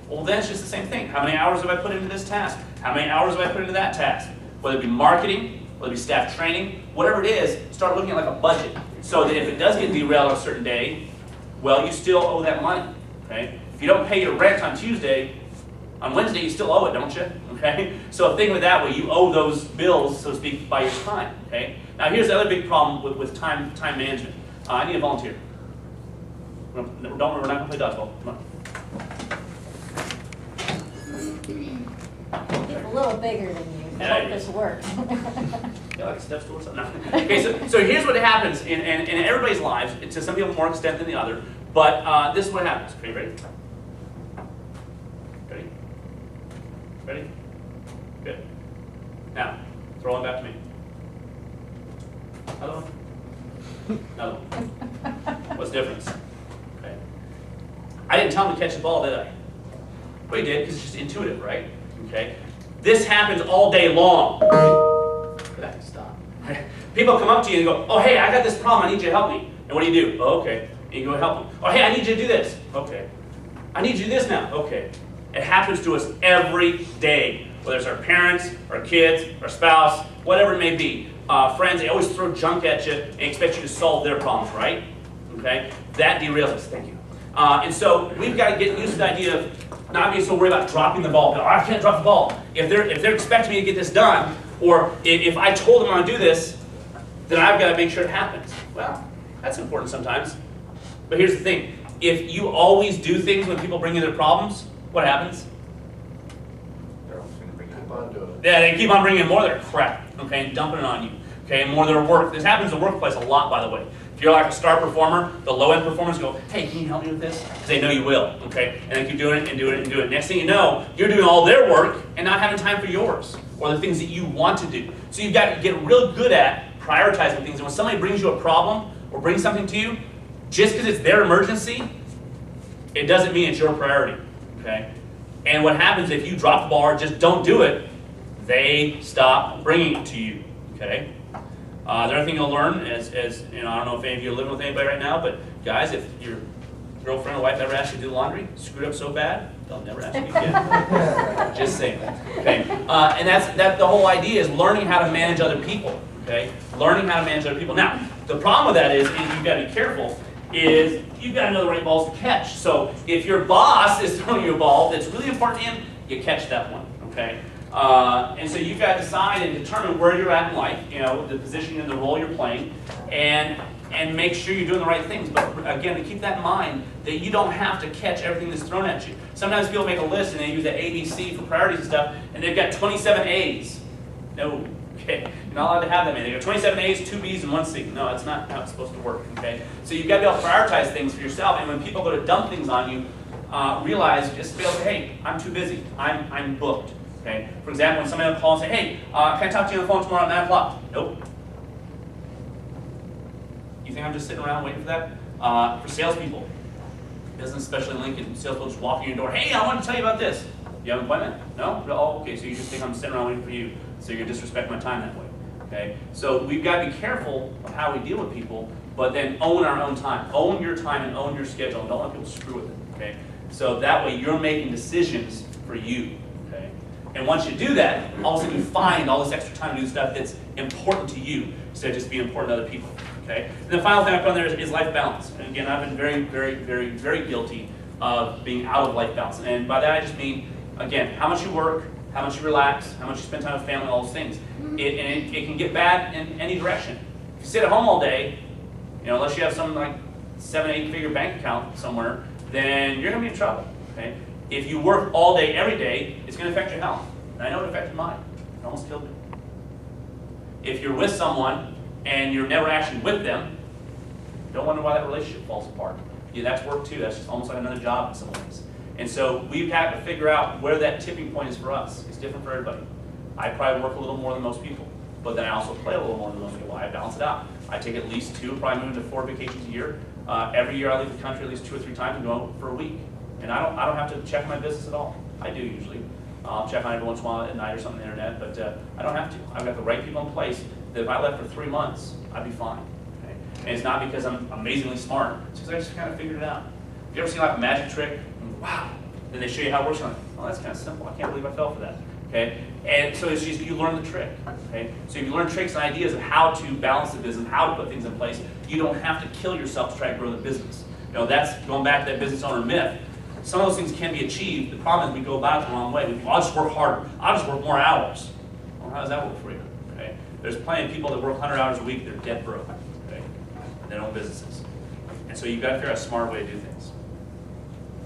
well then it's just the same thing. How many hours have I put into this task? How many hours have I put into that task? Whether it be marketing, whether it be staff training, whatever it is, start looking at like a budget. So that if it does get derailed on a certain day, well, you still owe that money. Okay? If you don't pay your rent on Tuesday, on Wednesday you still owe it, don't you? Okay? So think of it that way. You owe those bills, so to speak, by your time. Okay? Now here's the other big problem with time management. I need a volunteer. Don't worry, we're not going to play dodgeball. Come on. He's a little bigger than you. I Yeah, hope this works. Yeah, like a step stool or something. No. Okay, so here's what happens in everybody's lives. To some people more extent than the other, but this is what happens. Okay, ready? Ready? Ready? Good. Now, throw one back to me. Another one. Another one. What's the difference? Okay. I didn't tell him to catch the ball, did I? Well, he did, because it's just intuitive, right? Okay. This happens all day long. Stop. People come up to you and go, oh, hey, I got this problem. I need you to help me. And what do? Oh, okay. And you go help them. Oh, hey, I need you to do this. Okay. I need you to do this now. Okay. It happens to us every day, whether it's our parents, our kids, our spouse, whatever it may be. Friends, they always throw junk at you and expect you to solve their problems, right? Okay? That derails us. Thank you. And so we've got to get used to the idea of not being so worried about dropping the ball. Oh, I can't drop the ball. If they're expecting me to get this done, or if I told them I'm going to do this, then I've got to make sure it happens. Well, that's important sometimes. But here's the thing. If you always do things when people bring you their problems, what happens? They're always going to bring Keep on doing it. Yeah, they keep on bringing in more of their crap, okay, and dumping it on you, okay, and more of their work. This happens in the workplace a lot, by the way. If you're like a star performer, the low-end performers go, hey, can you help me with this? Because they know you will, okay, and they keep doing it and doing it and doing it. Next thing you know, you're doing all their work and not having time for yours or the things that you want to do. So you've got to get real good at prioritizing things. And when somebody brings you a problem or brings something to you, just because it's their emergency, it doesn't mean it's your priority, okay? And what happens if you drop the ball or just don't do it, they stop bringing it to you, okay? The other thing you'll learn is, you know, I don't know if any of you are living with anybody right now, but guys, if your girlfriend or wife ever asks you to do the laundry, screwed up so bad, they'll never ask you again. Just saying that, okay? And that's the whole idea is learning how to manage other people, okay? Learning how to manage other people. Now, the problem with that is, and you've got to be careful, is you've got to know the right balls to catch. So if your boss is throwing you a ball that's really important to him, you catch that one, okay? And so you've got to decide and determine where you're at in life, you know, the position and the role you're playing, and make sure you're doing the right things. But again, to keep that in mind, that you don't have to catch everything that's thrown at you. Sometimes people make a list and they use the ABC for priorities and stuff, and they've got 27 A's. No, okay, you're not allowed to have that many. They've got 27 A's, 2 B's, and 1 C. No, that's not how it's supposed to work, okay? So you've got to be able to prioritize things for yourself, and when people go to dump things on you, realize, just be able to, hey, I'm too busy, I'm booked. Okay? For example, when somebody will call and say, hey, can I talk to you on the phone tomorrow at 9 o'clock? Nope. You think I'm just sitting around waiting for that? For salespeople, business, especially Lincoln, salespeople just walk in your door, hey, I want to tell you about this. You have an appointment? No? Oh, okay, so you just think I'm sitting around waiting for you, so you're going to disrespect my time that way. Okay? So we've got to be careful of how we deal with people, but then own our own time. Own your time and own your schedule, and don't let people screw with it. Okay? So that way you're making decisions for you. Okay? And once you do that, all of a sudden you find all this extra time to do stuff that's important to you instead of just being important to other people. Okay? And the final thing I put on there is life balance. And again, I've been very, very, very, very guilty of being out of life balance. And by that I just mean, again, how much you work, how much you relax, how much you spend time with family, all those things. It can get bad in any direction. If you sit at home all day, you know, unless you have some like 7, 8 figure bank account somewhere, then you're going to be in trouble. Okay? If you work all day, every day, it's going to affect your health. And I know it affected mine. It almost killed me. If you're with someone and you're never actually with them, don't wonder why that relationship falls apart. Yeah, that's work too. That's just almost like another job in some ways. And so we've had to figure out where that tipping point is for us. It's different for everybody. I probably work a little more than most people, but then I also play a little more than most people. I balance it out. I take at least 2, probably move to 4 vacations a year. Every year I leave the country at least 2 or 3 times and go for a week. And I don't have to check my business at all. I do usually. I'll check on it every once in a while at night or something on the internet, but I don't have to. I've got the right people in place that if I left for 3 months, I'd be fine. Okay? And it's not because I'm amazingly smart. It's because I just kind of figured it out. Have you ever seen like a magic trick? Wow. Then they show you how it works. You're like, oh, that's kind of simple. I can't believe I fell for that. Okay? And so it's just you learn the trick. Okay? So if you learn tricks and ideas of how to balance the business, how to put things in place, you don't have to kill yourself to try to grow the business. You know, that's going back to that business owner myth. Some of those things can be achieved. The problem is we go about it the wrong way. I'll just work harder. I'll just work more hours. Well, how does that work for you? Okay? There's plenty of people that work 100 hours a week. They're dead broke. Okay? And they own businesses. And so you've got to figure out a smart way to do things.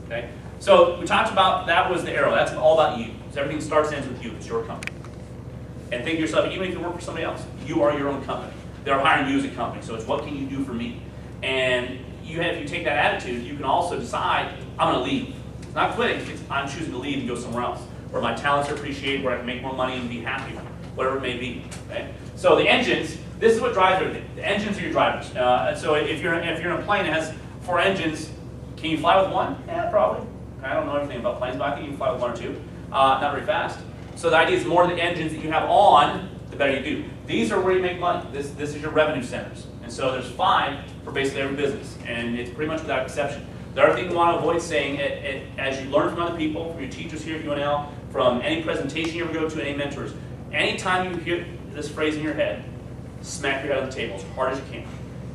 Okay? So we talked about that was the arrow. That's all about you. So everything starts and ends with you. It's your company. And think to yourself, even if you work for somebody else, you are your own company. They're hiring you as a company. So it's what can you do for me? And if you take that attitude, you can also decide, I'm going to leave. It's not quitting. It's I'm choosing to leave and go somewhere else, where my talents are appreciated, where I can make more money and be happier, whatever it may be. Okay? So the engines, this is what drives everything. The engines are your drivers. So if you're in a plane that has 4 engines, can you fly with one? Yeah, probably. I don't know everything about planes, but I think you can fly with 1 or 2. Not very fast. So the idea is more the engines that you have on, the better you do. These are where you make money. This is your revenue centers. And And so there's 5 for basically every business, and it's pretty much without exception. The other thing you want to avoid saying, as you learn from other people, from your teachers here at UNL, from any presentation you ever go to, any mentors, anytime you hear this phrase in your head, smack your head on the table as hard as you can.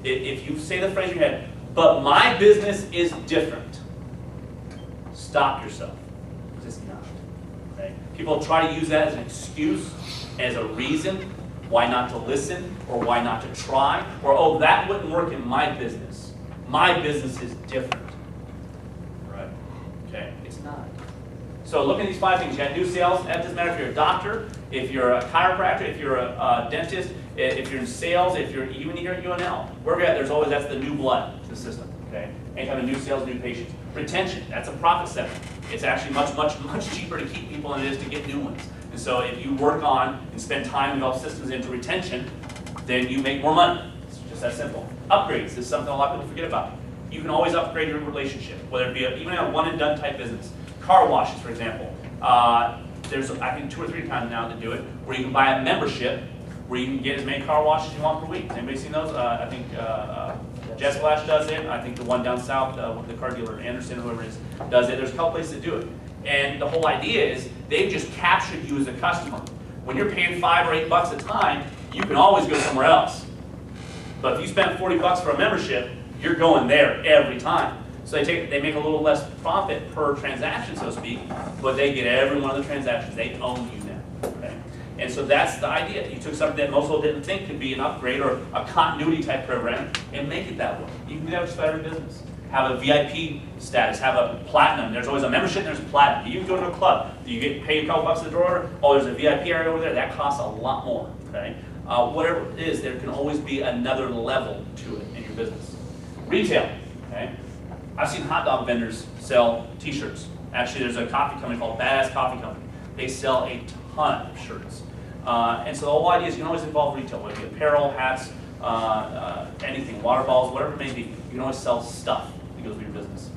If you say the phrase in your head, but my business is different, stop yourself. It's not. Okay? People try to use that as an excuse, as a reason why not to listen, or why not to try, or oh, that wouldn't work in my business. My business is different. Right? Okay? It's not. So look at these 5 things. You got new sales. That doesn't matter if you're a doctor, if you're a chiropractor, if you're a dentist, if you're in sales, if you're even here at UNL. Wherever you're at, there's always, that's the new blood to the system. Okay? Anytime a new sales, new patients. Retention, that's a profit center. It's actually much cheaper to keep people than it is to get new ones. And so if you work on and spend time and develop systems into retention, then you make more money. It's just that simple. Upgrades is something a lot of people forget about. You can always upgrade your relationship, whether it be even a one and done type business. Car washes, for example. There's, I think, 2 or 3 times now to do it, where you can buy a membership, where you can get as many car washes as you want per week. Has anybody seen those? I think Jet Splash does it. I think the one down south, the car dealer, Anderson, whoever it is, does it. There's a couple places that do it. And the whole idea is they've just captured you as a customer. When you're paying $5 or $8 a time, you can always go somewhere else. But if you spend $40 for a membership, you're going there every time. So they make a little less profit per transaction, so to speak, but they get every one of the transactions. They own you now. Okay? And so that's the idea. You took something that most people didn't think could be an upgrade or a continuity type program and make it that way. You can do that with just about every business. Have a VIP status, have a platinum. There's always a membership, there's platinum. You can go to a club. You get paid a couple bucks at the door. Oh, there's a VIP area over there. That costs a lot more. Okay? Whatever it is, there can always be another level to it in your business. Retail. Okay? I've seen hot dog vendors sell t-shirts. Actually, there's a coffee company called Badass Coffee Company. They sell a ton of shirts. And so the whole idea is you can always involve retail, whether it be apparel, hats, anything, water bottles, whatever it may be. You can always sell stuff that goes with your business.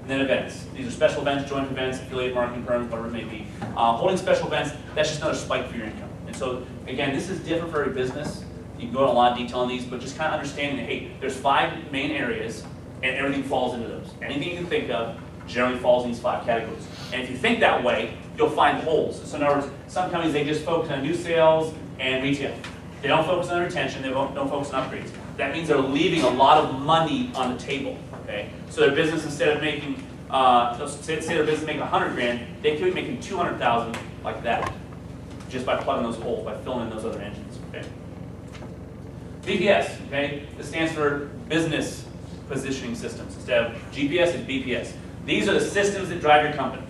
And then events. These are special events, joint events, affiliate marketing firms, whatever it may be. Holding special events, that's just another spike for your income. And so, again, this is different for every business. You can go into a lot of detail on these, but just kind of understanding that, hey, there's 5 main areas, and everything falls into those. Anything you can think of generally falls in these 5 categories. And if you think that way, you'll find holes. So in other words, some companies, they just focus on new sales and retail. They don't focus on retention, they don't focus on upgrades. That means they're leaving a lot of money on the table, okay? So their business, instead of making, say their business making 100 grand, they could be making 200,000 like that, just by plugging those holes, by filling in those other engines, okay? BPS, okay? This stands for Business Positioning Systems. Instead of GPS, it's BPS. These are the systems that drive your company.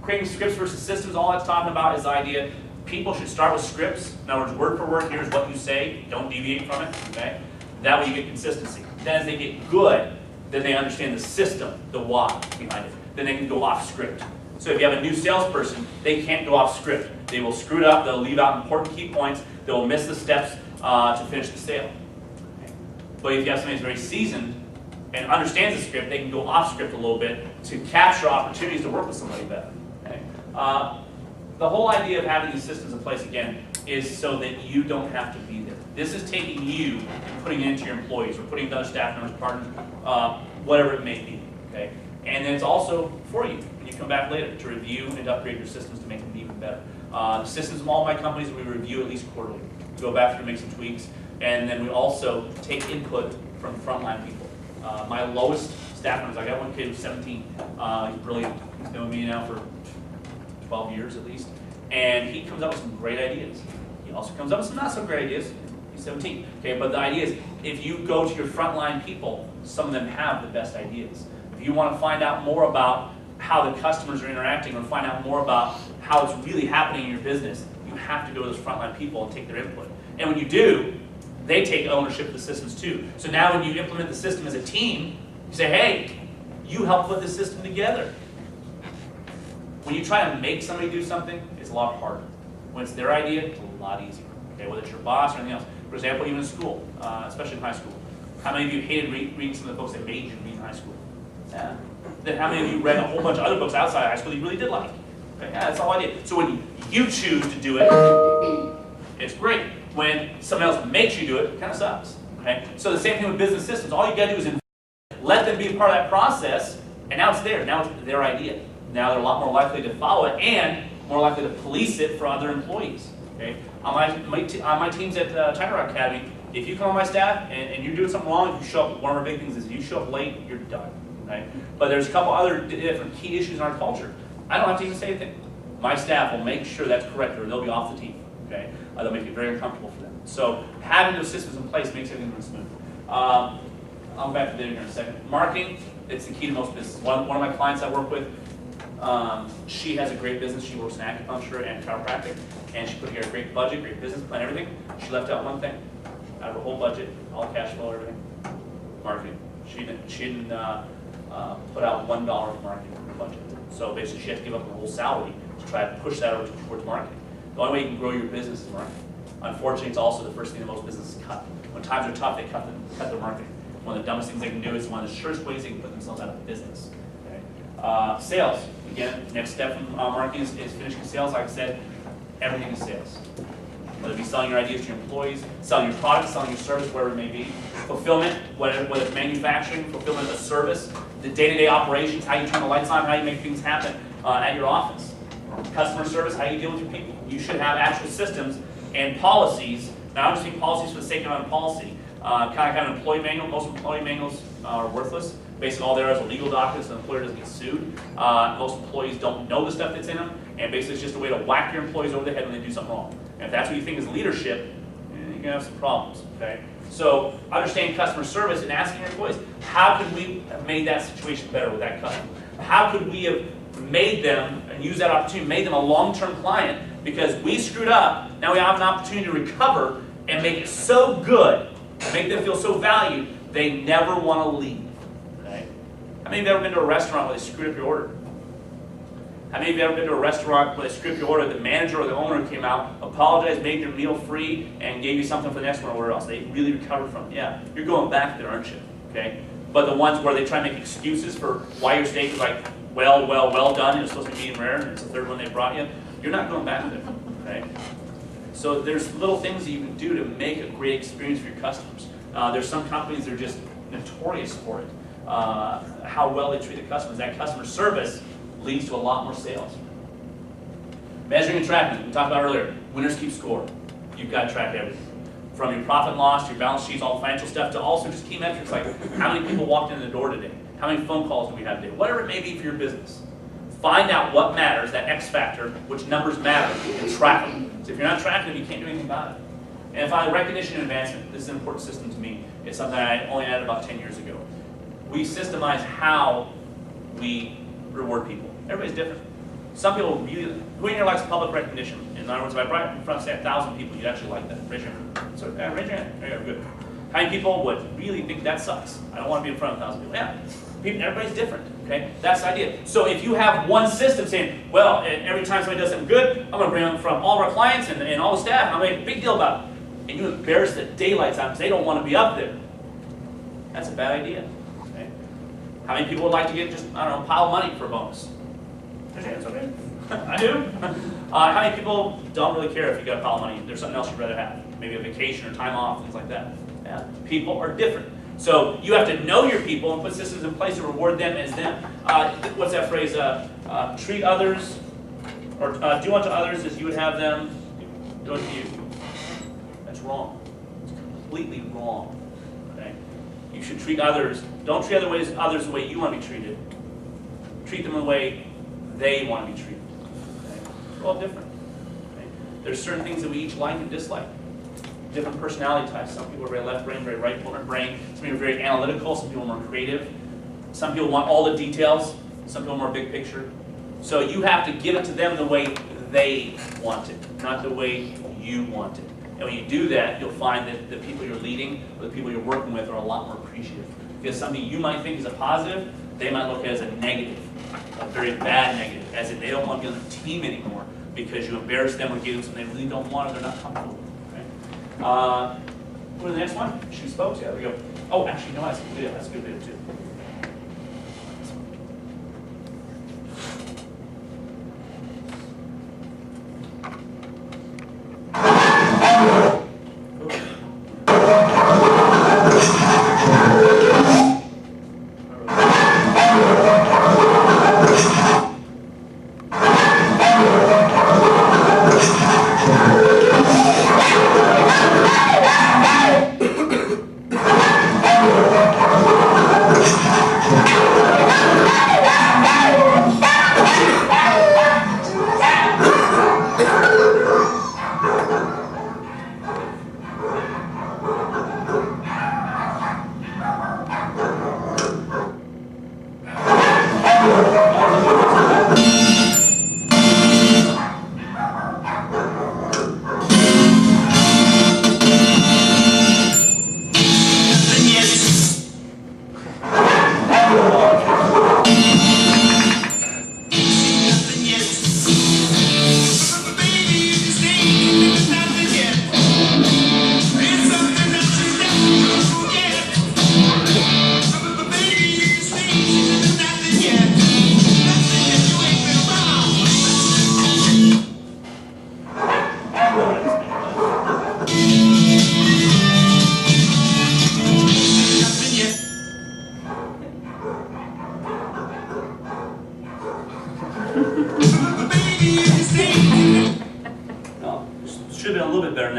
Creating scripts versus systems, all that's talking about is the idea people should start with scripts. In other words, word for word, here's what you say, don't deviate from it, okay? That way you get consistency. Then as they get good, then they understand the system, the why behind it. Then they can go off script. So if you have a new salesperson, they can't go off script. They will screw it up, they'll leave out important key points, they'll miss the steps to finish the sale. Okay? But if you have somebody who's very seasoned and understands the script, they can go off script a little bit to capture opportunities to work with somebody better. Okay? The whole idea of having these systems in place, again, is so that you don't have to be there. This is taking you and putting it into your employees or putting it to other staff members, partners, whatever it may be. Okay? And then it's also for you when you come back later to review and upgrade your systems to make them even better. The systems of all my companies we review at least quarterly. We go back through and make some tweaks, and then we also take input from frontline people. My lowest staff members, I got one kid who's 17. He's brilliant. He's been with me now for 12 years at least, and he comes up with some great ideas. He also comes up with some not so great ideas. He's 17. Okay, but the idea is, if you go to your frontline people, some of them have the best ideas. If you want to find out more about how the customers are interacting, or find out more about how it's really happening in your business, you have to go to those frontline people and take their input. And when you do, they take ownership of the systems too. So now when you implement the system as a team, you say, hey, you help put the system together. When you try to make somebody do something, it's a lot harder. When it's their idea, it's a lot easier. Okay, whether it's your boss or anything else. For example, even in school, especially in high school. How many of you hated reading some of the books that made you read in high school? Yeah. Then how many of you read a whole bunch of other books outside of high school that you really did like? Okay, yeah, that's all I did. So when you choose to do it, it's great. when someone else makes you do it, it kind of sucks. Okay? So the same thing with business systems. All you got to do is let them be a part of that process, and now it's there. Now it's their idea. Now they're a lot more likely to follow it and more likely to police it for other employees. Okay? On my teams at Tiger Rock Academy, if you come on my staff and you're doing something wrong, you show up. One of our big things is if you show up late, you're done. Okay? But there's a couple other different key issues in our culture. I don't have to even say anything. My staff will make sure that's correct, or they'll be off the team. Okay? They'll make it very uncomfortable for them. So having those systems in place makes everything run smooth. I'll go back to video here in a second. Marketing, it's the key to most business. One of my clients I work with, she has a great business. She works in acupuncture and chiropractic, and she put together a great budget, great business plan, everything. She left out one thing out of her whole budget, all cash flow, everything: marketing. She didn't put out $1 of marketing in her budget. So basically, she had to give up her whole salary to try to push that over towards marketing. The only way you can grow your business is marketing. Unfortunately, it's also the first thing that most businesses cut. When times are tough, they cut their marketing. One of the dumbest things they can do is one of the surest ways they can put themselves out of business. Okay? Sales. Again, next step from marketing is finishing sales. Like I said, everything is sales. Whether it be selling your ideas to your employees, selling your product, selling your service, wherever it may be. Fulfillment, whether it's manufacturing, fulfillment of service, the day-to-day operations, how you turn the lights on, how you make things happen at your office. Customer service, how you deal with your people. You should have actual systems and policies. Now, I'm just saying policies for the sake of having a policy. Kind of an employee manual. Most employee manuals are worthless. Basically, all there is a legal document so the employer doesn't get sued. Most employees don't know the stuff that's in them, and basically it's just a way to whack your employees over the head when they do something wrong. And if that's what you think is leadership, you're going to have some problems. Okay? So, understanding customer service and asking your employees, how could we have made that situation better with that customer? How could we have made them, and use that opportunity, made them a long-term client because we screwed up, now we have an opportunity to recover and make it so good, make them feel so valued, they never want to leave. Okay? How many of you have ever been to a restaurant where they screwed up your order? How many of you have ever been to a restaurant where they screwed up your order, the manager or the owner came out, apologized, made your meal free, and gave you something for the next one or whatever else? They really recovered from it. Yeah, you're going back there, aren't you? Okay? But the ones where they try to make excuses for why your steak is like, well done, it's supposed to be medium rare, and it's the third one they brought you, you're not going back there. Okay? So there's little things that you can do to make a great experience for your customers. There's some companies that are just notorious for it. How well they treat the customers. That customer service leads to a lot more sales. Measuring and tracking, we talked about earlier. Winners keep score. You've got to track everything. From your profit and loss, to your balance sheets, all the financial stuff, to also just key metrics like how many people walked in the door today, how many phone calls do we have today, whatever it may be for your business. Find out what matters, that X factor, which numbers matter, and track them. So if you're not tracking them, you can't do anything about it. And finally, recognition and advancement. This is an important system to me. It's something I only added about 10 years ago. We systemize how we reward people. Everybody's different. Some people really, who in your life is public recognition? In other words, if I brought in front of, say, 1,000 people, you'd actually like that. Raise your hand. So, raise your hand. There you go, good. How many people would really think that sucks? I don't want to be in front of 1,000 people. Yeah, everybody's different. Okay, that's the idea. So if you have one system saying, well, every time somebody does something good, I'm going to bring them from all of our clients and all the staff, I'm going to make a big deal about it. And you embarrass the daylights out because they don't want to be up there. That's a bad idea. Okay? How many people would like to get just, I don't know, a pile of money for a bonus? There's hands, okay? I do. How many people don't really care if you got a pile of money? There's something else you'd rather have. Maybe a vacation or time off, things like that. Yeah. People are different. So you have to know your people and put systems in place to reward them as them. What's that phrase? Treat others, or do unto others as you would have them do unto you. That's wrong. It's completely wrong. Okay? You should treat others. Don't treat others the way you want to be treated. Treat them the way they want to be treated. Okay? We're all different. Okay? There's certain things that we each like and dislike. Different personality types. Some people are very left brain, very right brain. Some people are very analytical. Some people are more creative. Some people want all the details. Some people are more big picture. So you have to give it to them the way they want it, not the way you want it. And when you do that, you'll find that the people you're leading or the people you're working with are a lot more appreciative. Because something you might think is a positive, they might look at it as a negative, a very bad negative, as if they don't want to be on the team anymore because you embarrass them or give them something they really don't want or they're not comfortable with. Go to the next one. Shoot spokes. Yeah, there we go. Oh, actually, no, that's a good video. That's a good video too.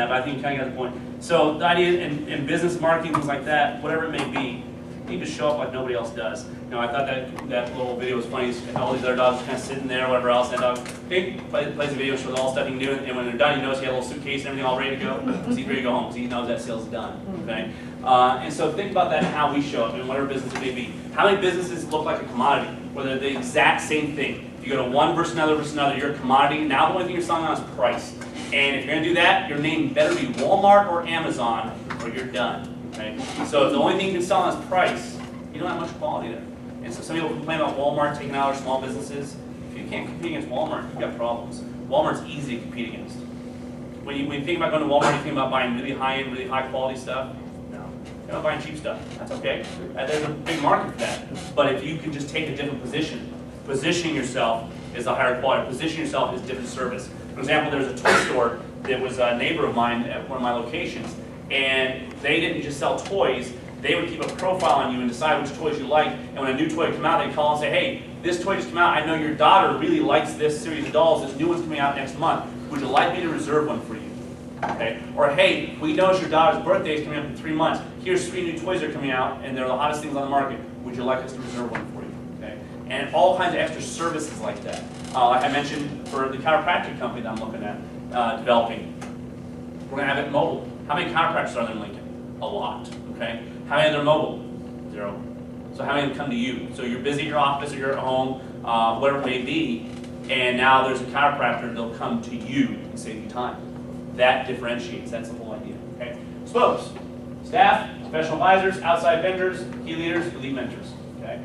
that, but I think you kind of got the point. So the idea in business marketing, things like that, whatever it may be, you need to show up like nobody else does. You know, I thought that little video was funny. All these other dogs kind of sitting there, whatever else, and that dog plays a video, shows all the stuff you can do, and when they're done, you notice he had a little suitcase and everything all ready to go. So he's ready to go home, so he knows that sale's done. Okay, and so think about that and how we show up in whatever business it may be. How many businesses look like a commodity, where they're the exact same thing? You go to one versus another, you're a commodity. Now the only thing you're selling on is price. And if you're going to do that, your name better be Walmart or Amazon, or you're done. Okay? So if the only thing you can sell on is price, you don't have much quality there. And so some people complain about Walmart taking out our small businesses. If you can't compete against Walmart, you've got problems. Walmart's easy to compete against. When you think about going to Walmart, you think about buying really high-end, really high-quality stuff. No, you're not buying cheap stuff. That's okay. There's a big market for that. But if you can just take a different positioning yourself is a higher quality. Positioning yourself is different service. For example, there's a toy store that was a neighbor of mine at one of my locations, and they didn't just sell toys. They would keep a profile on you and decide which toys you like, and when a new toy would come out, they'd call and say, hey, this toy just came out, I know your daughter really likes this series of dolls, this new one's coming out next month, would you like me to reserve one for you? Okay? Or hey, we know it's your daughter's birthday is coming up in 3 months, here's 3 new toys that are coming out, and they're the hottest things on the market, would you like us to reserve one for you? Okay? And all kinds of extra services like that. Like I mentioned, for the chiropractic company that I'm looking at developing, we're going to have it mobile. How many chiropractors are there in Lincoln? A lot. Okay? How many of them are mobile? 0. So how many of them come to you? So you're busy at your office or you're at home, whatever it may be, and now there's a chiropractor, they'll come to you and save you time. That differentiates. That's the whole idea. Okay? Spokes. Staff, professional advisors, outside vendors, key leaders, elite mentors. Okay?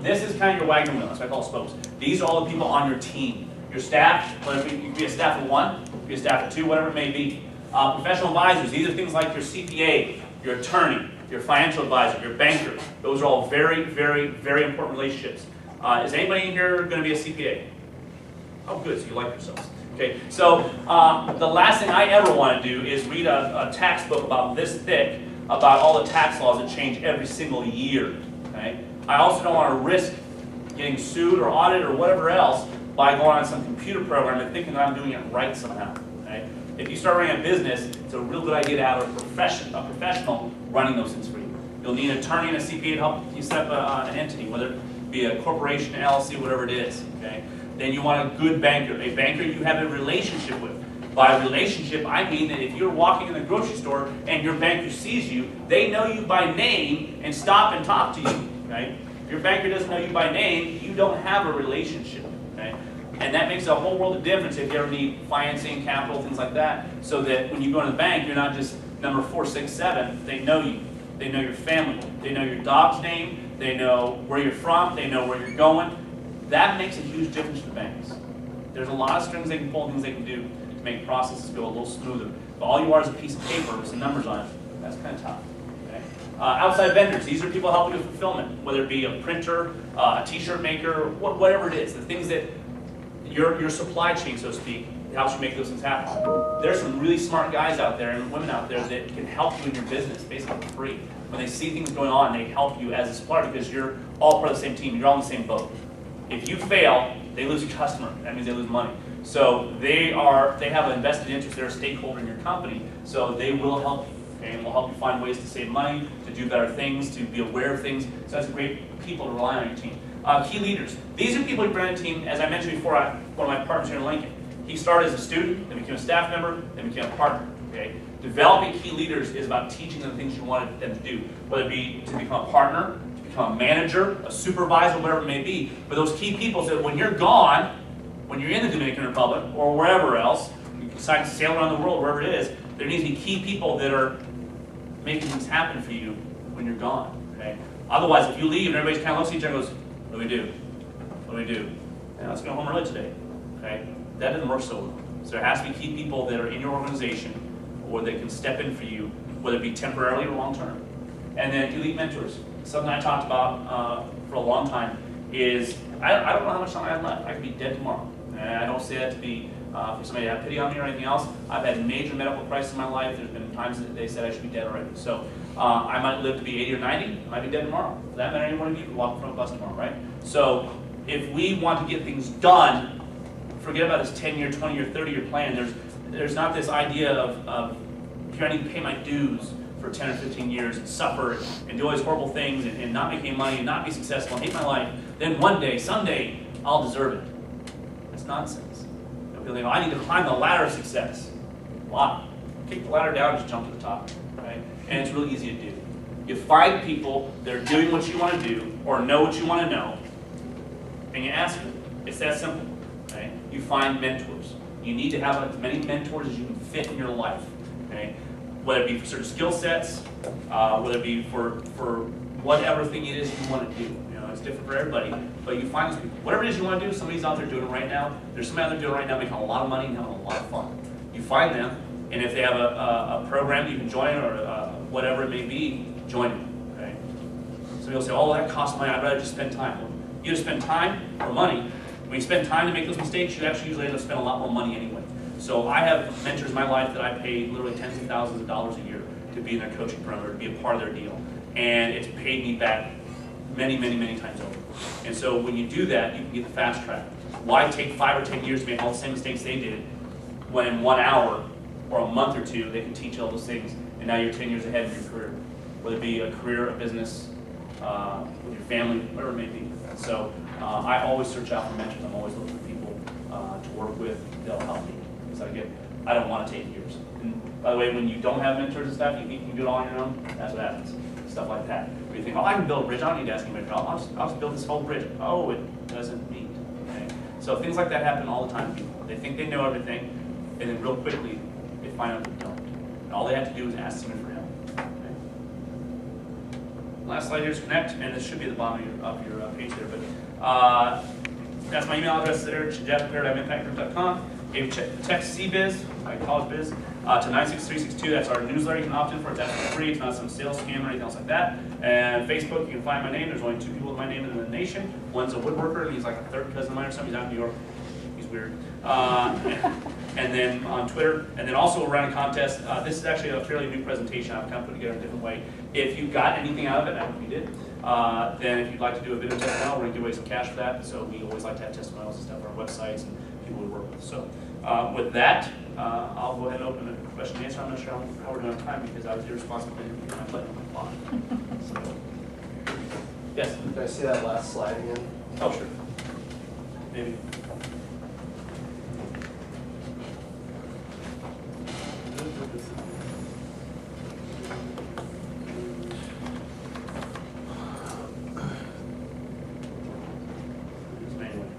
This is kind of your wagon wheel. That's what I call spokes. These are all the people on your team. Your staff, whether you can be a staff of 1, you can be a staff of 2, whatever it may be. Professional advisors, these are things like your CPA, your attorney, your financial advisor, your banker. Those are all very, very, very important relationships. Is anybody in here going to be a CPA? Oh, good, so you like yourselves. Okay, so the last thing I ever want to do is read a tax book about this thick about all the tax laws that change every single year. Okay? I also don't want to risk getting sued or audited or whatever else by going on some computer program and thinking that I'm doing it right somehow. Okay? If you start running a business, it's a real good idea to have a professional running those things for you. You'll need an attorney and a CPA to help you set up an entity, whether it be a corporation, LLC, whatever it is. Okay? Then you want a good banker you have a relationship with. By relationship, I mean that if you're walking in the grocery store and your banker sees you, they know you by name and stop and talk to you. Okay? If your banker doesn't know you by name, you don't have a relationship. Okay? And that makes a whole world of difference if you ever need financing, capital, things like that, so that when you go to the bank, you're not just number 467. They know you. They know your family. They know your dog's name. They know where you're from. They know where you're going. That makes a huge difference to the banks. There's a lot of strings they can pull, things they can do to make processes go a little smoother. But all you are is a piece of paper with some numbers on it. That's kind of tough. Okay? Outside vendors, these are people helping with fulfillment, whether it be a printer, a t-shirt maker, whatever it is. The things that your supply chain, so to speak, helps you make those things happen. There's some really smart guys out there and women out there that can help you in your business, basically for free. When they see things going on, they help you as a supplier because you're all part of the same team. You're all in the same boat. If you fail, they lose a customer. That means they lose money. So they have an invested interest. They're a stakeholder in your company, so they will help you. Okay? And will help you find ways to save money, to do better things, to be aware of things. So that's great people to rely on your team. Key leaders. These are people who bring a team. As I mentioned before, one of my partners here in Lincoln. He started as a student, then became a staff member, then became a partner. Okay? Developing key leaders is about teaching them the things you wanted them to do, whether it be to become a partner, to become a manager, a supervisor, whatever it may be. But those key people, so that when you're gone, when you're in the Dominican Republic or wherever else, you decide to sail around the world, wherever it is, there needs to be key people that are making things happen for you when you're gone. Okay? Otherwise, if you leave and everybody kind of looks at each other and goes, what do we do? What do we do? Yeah, let's go home early today. Okay? That doesn't work so well. So there has to be key people that are in your organization or that can step in for you, whether it be temporarily or long term. And then elite mentors. Something I talked about for a long time is, I don't know how much time I have left. I could be dead tomorrow. And I don't say that to be for somebody to have pity on me or anything else. I've had major medical crises in my life. There's been times that they said I should be dead already. So I might live to be 80 or 90. I might be dead tomorrow. For that matter, any one of you could walk in front of a bus tomorrow, right? So if we want to get things done, forget about this 10-year, 20-year, 30-year plan. there's not this idea of here I need to pay my dues for 10 or 15 years and suffer and do all these horrible things and not make any money and not be successful and hate my life. Then one day, someday, I'll deserve it. That's nonsense. People think, I need to climb the ladder of success. Why? Kick the ladder down and just jump to the top. Right? And it's really easy to do. You find people that are doing what you want to do or know what you want to know, and you ask them. It's that simple. Okay? You find mentors. You need to have as many mentors as you can fit in your life. Okay? Whether it be for certain skill sets, whether it be for whatever thing it is you want to do. You know, it's different for everybody. But you find these people. Whatever it is you want to do, somebody's out there doing it right now. There's somebody out there doing it right now making a lot of money and having a lot of fun. You find them, and if they have a program you can join or whatever it may be, join them. Okay? So you'll say, oh, that costs money. I'd rather just spend time. Well, you either spend time or money. When you spend time to make those mistakes, you actually usually end up spending a lot more money anyway. So I have mentors in my life that I pay literally tens of thousands of dollars a year to be in their coaching program or to be a part of their deal. And it's paid me back many, many, many times over. And so when you do that, you can get the fast track. Why take 5 or 10 years to make all the same mistakes they did when in 1 hour or a month or two they can teach you all those things and now you're 10 years ahead in your career, whether it be a career, a business, with your family, whatever it may be. So I always search out for mentors. I'm always looking for people to work with. They'll help me. Because I don't want to take years. And by the way, when you don't have mentors and stuff, you think you can do it all on your own, that's what happens. Stuff like that. Where you think, oh, I can build a bridge. I don't need to ask anybody. I'll just build this whole bridge. Oh, it doesn't meet. Okay? So things like that happen all the time. They think they know everything, and then real quickly, they find out they don't. And all they have to do is ask someone for help. Okay? Last slide here is connect, and this should be at the bottom of your page there. But that's my email address there, jeff@paradigmimpactgroup.com. If you text CBiz, like college biz, to 96362, that's our newsletter you can opt in for. It's absolutely free. It's not some sales scam or anything else like that. And Facebook, you can find my name. There's only 2 people with my name in the nation. One's a woodworker, and he's like a third cousin of mine or something. He's out in New York. He's weird. And then on Twitter. And then also we're running a contest. This is actually a fairly new presentation. I've kind of put together in a different way. If you got anything out of it, I hope you did, then if you'd like to do a video testimonial, we're going to give away some cash for that. So we always like to have testimonials and stuff on our websites and people we work with. So with that, I'll go ahead and open the question and answer. I'm not sure how we're doing on time because I was irresponsible and my button on my clock. So, yes? Can I see that last slide again? Oh, sure. Maybe.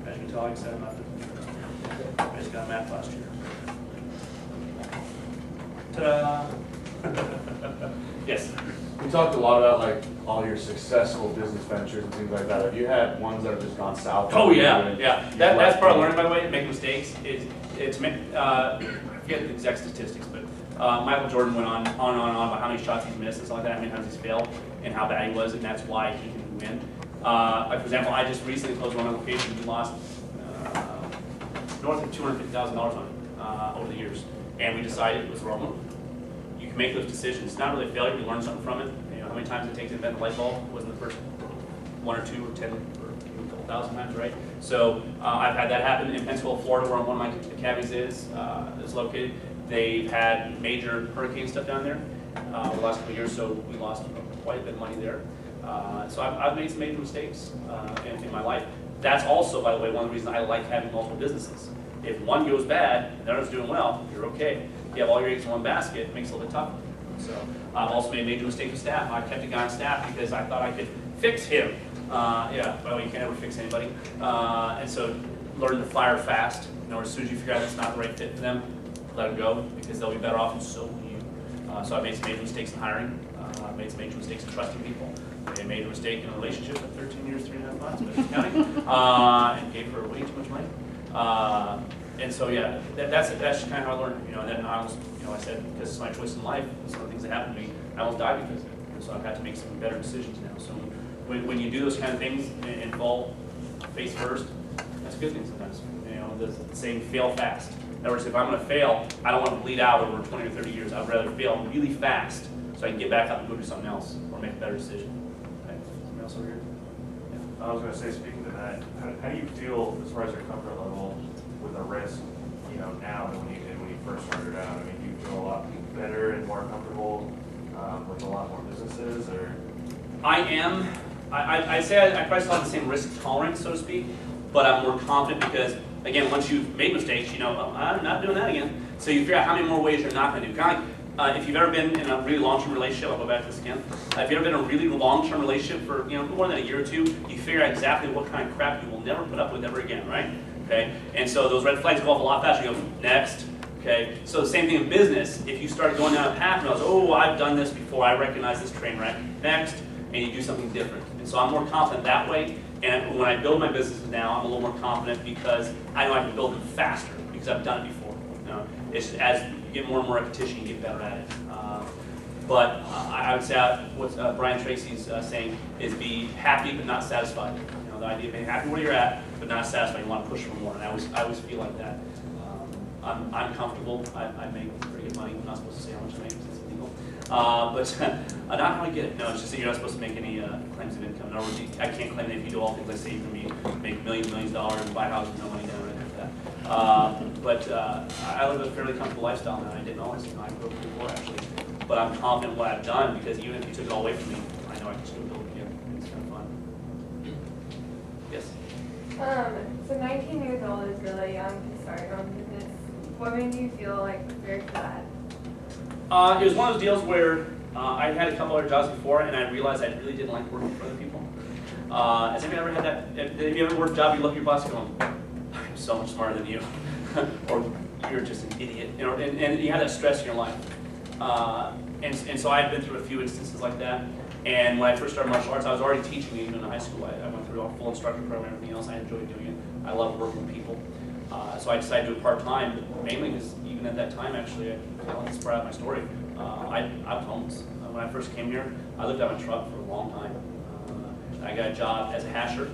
As you can tell, like I said, I just got math last year. Ta-da! Yes? We talked a lot about like all your successful business ventures and things like that. Have you had ones that have just gone south? Oh yeah, yeah. That's part of learning, by the way. Make mistakes. I forget the exact statistics, but Michael Jordan went on about how many shots he's missed and stuff like that, how many times he's failed, and how bad he was, and that's why he can win. Like for example, I just recently closed one location. We lost north of $250,000 on it over the years, and we decided it was the wrong move. You can make those decisions. It's not really a failure. You learn something from it. You know how many times it takes to invent a light bulb? It wasn't the first 1 or 2 or 10 or a couple thousand times, right? So I've had that happen in Pensacola, Florida, where one of my academies is located. They've had major hurricane stuff down there over the last couple of years, so we lost quite a bit of money there. So I've made some major mistakes in my life. That's also, by the way, one of the reasons I like having multiple businesses. If one goes bad and the other's doing well, you're okay. If you have all your eggs in one basket, it makes it a little bit tougher. So I've also made major mistakes with staff. I kept a guy on staff because I thought I could fix him. Yeah, well, you can't ever fix anybody. And so learn to fire fast. You know, as soon as you figure out it's not the right fit for them, let them go because they'll be better off and so will you. So I made some major mistakes in hiring. I made some major mistakes in trusting people. I made a mistake in a relationship at 13 years, 3.5 months, but counting, and gave her way too much money. And so yeah, that's just kind of how I learned. You know, and then I was, you know, I said because it's my choice in life, some of the things that happened to me, I almost died because of it. And so I've had to make some better decisions now. So when you do those kind of things and fall face first, that's a good thing sometimes. You know, the saying fail fast. In other words, if I'm going to fail, I don't want to bleed out over 20 or 30 years. I'd rather fail really fast so I can get back up and go do something else or make a better decision. Okay. Somebody else over here? Yeah. I was going to say, speaking to that, how do you feel as far as your comfort level with a risk, you know, now and when you first started out? I mean, do you feel a lot better and more comfortable with a lot more businesses, or? I am. I'd say I probably still have the same risk tolerance, so to speak, but I'm more confident because, again, once you've made mistakes, you know, oh, I'm not doing that again. So you figure out how many more ways you're not going to do. Kind of like, if you've ever been in a really long-term relationship, I'll go back to this again. If you've ever been in a really long-term relationship for, you know, more than a year or two, you figure out exactly what kind of crap you will never put up with ever again, right? Okay, and so those red flags go off a lot faster. You go, next. Okay, so the same thing in business. If you start going down a path and I was, oh, I've done this before, I recognize this train wreck, next, and you do something different. And so I'm more confident that way. And when I build my businesses now, I'm a little more confident because I know I can build them faster because I've done it before. You know, it's as you get more and more repetition, you get better at it. But I would say what Brian Tracy's saying is be happy but not satisfied. You know, the idea of being happy where you're at but not satisfied. You want to push for more, and I always feel like that. I'm comfortable. I make pretty good money. I'm not supposed to say how much I make because it's illegal. But not how I get it. No, it's just that you're not supposed to make any claims of income. In other words, I can't claim that if you do all the things I say, you're going to make millions of dollars and buy houses with no money down or anything like that. I live a fairly comfortable lifestyle now. I didn't always. You know, I grew up pretty poor actually. But I'm confident in what I've done because even if you took it all away from me, I know I can still build it again. It's kind of fun. Yes? So 19 years old is really young to start your own business. What made you feel like prepared for that? It was one of those deals where I had a couple other jobs before and I realized I really didn't like working for other people. Has anybody ever had that? Have you ever worked a job you look at your boss going, I'm so much smarter than you, or you're just an idiot, you know, and you have that stress in your life. And so I've been through a few instances like that. And when I first started martial arts, I was already teaching even in high school. I went through a full instructor program and everything else. I enjoyed doing it. I love working with people. So I decided to do it part-time, mainly because even at that time, actually, I'll just spread out my story. I was homeless. When I first came here, I lived out my truck for a long time. I got a job as a hasher,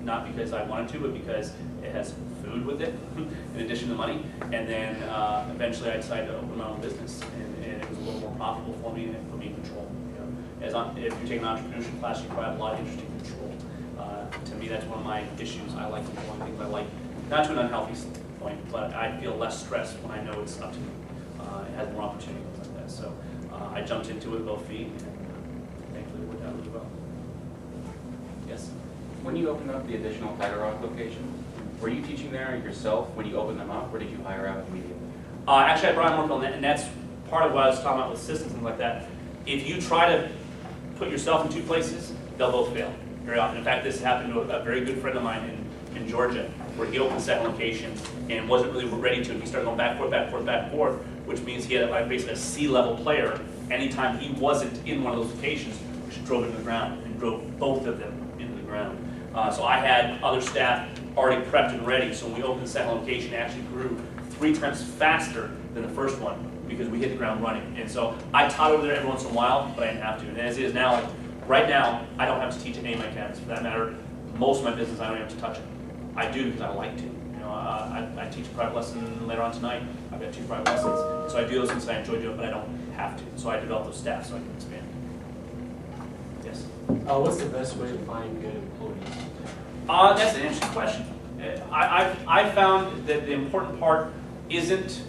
not because I wanted to, but because it has food with it, in addition to money. And then eventually I decided to open my own business, and it was a little more profitable for me, and it put me in control. You know, if you take an entrepreneurship class, you probably have a lot of interesting control. To me, that's one of my issues. I like controlling things. I like, not to an unhealthy point, but I feel less stressed when I know it's up to me. It has more opportunities like that. So I jumped into it with both feet, and thankfully it worked out really well. Yes? When you opened up the additional Tiger Rock location, were you teaching there yourself when you opened them up, or did you hire out immediately? Actually, I brought him work on that, and that's part of what I was talking about with systems and like that. If you try to put yourself in two places, they'll both fail very often. In fact, this happened to a very good friend of mine in Georgia, where he opened a second location and wasn't really ready to. He started going back, forth, which means he had basically a C-level player. Anytime he wasn't in one of those locations, which drove him to the ground and drove both of them into the ground. So I had other staff already prepped and ready. So when we opened the second location, it actually grew 3 times faster than the first one because we hit the ground running. And so I taught over there every once in a while, but I didn't have to. And as it is now, like right now, I don't have to teach any of my academies. For that matter, most of my business, I don't even have to touch it. I do because I like to. You know, I teach a private lesson later on tonight. I've got 2 private lessons. So I do those things I enjoy doing, but I don't have to. So I develop those staff so I can expand. Yes? What's the best way to find good employees? That's an interesting question. I found that the important part isn't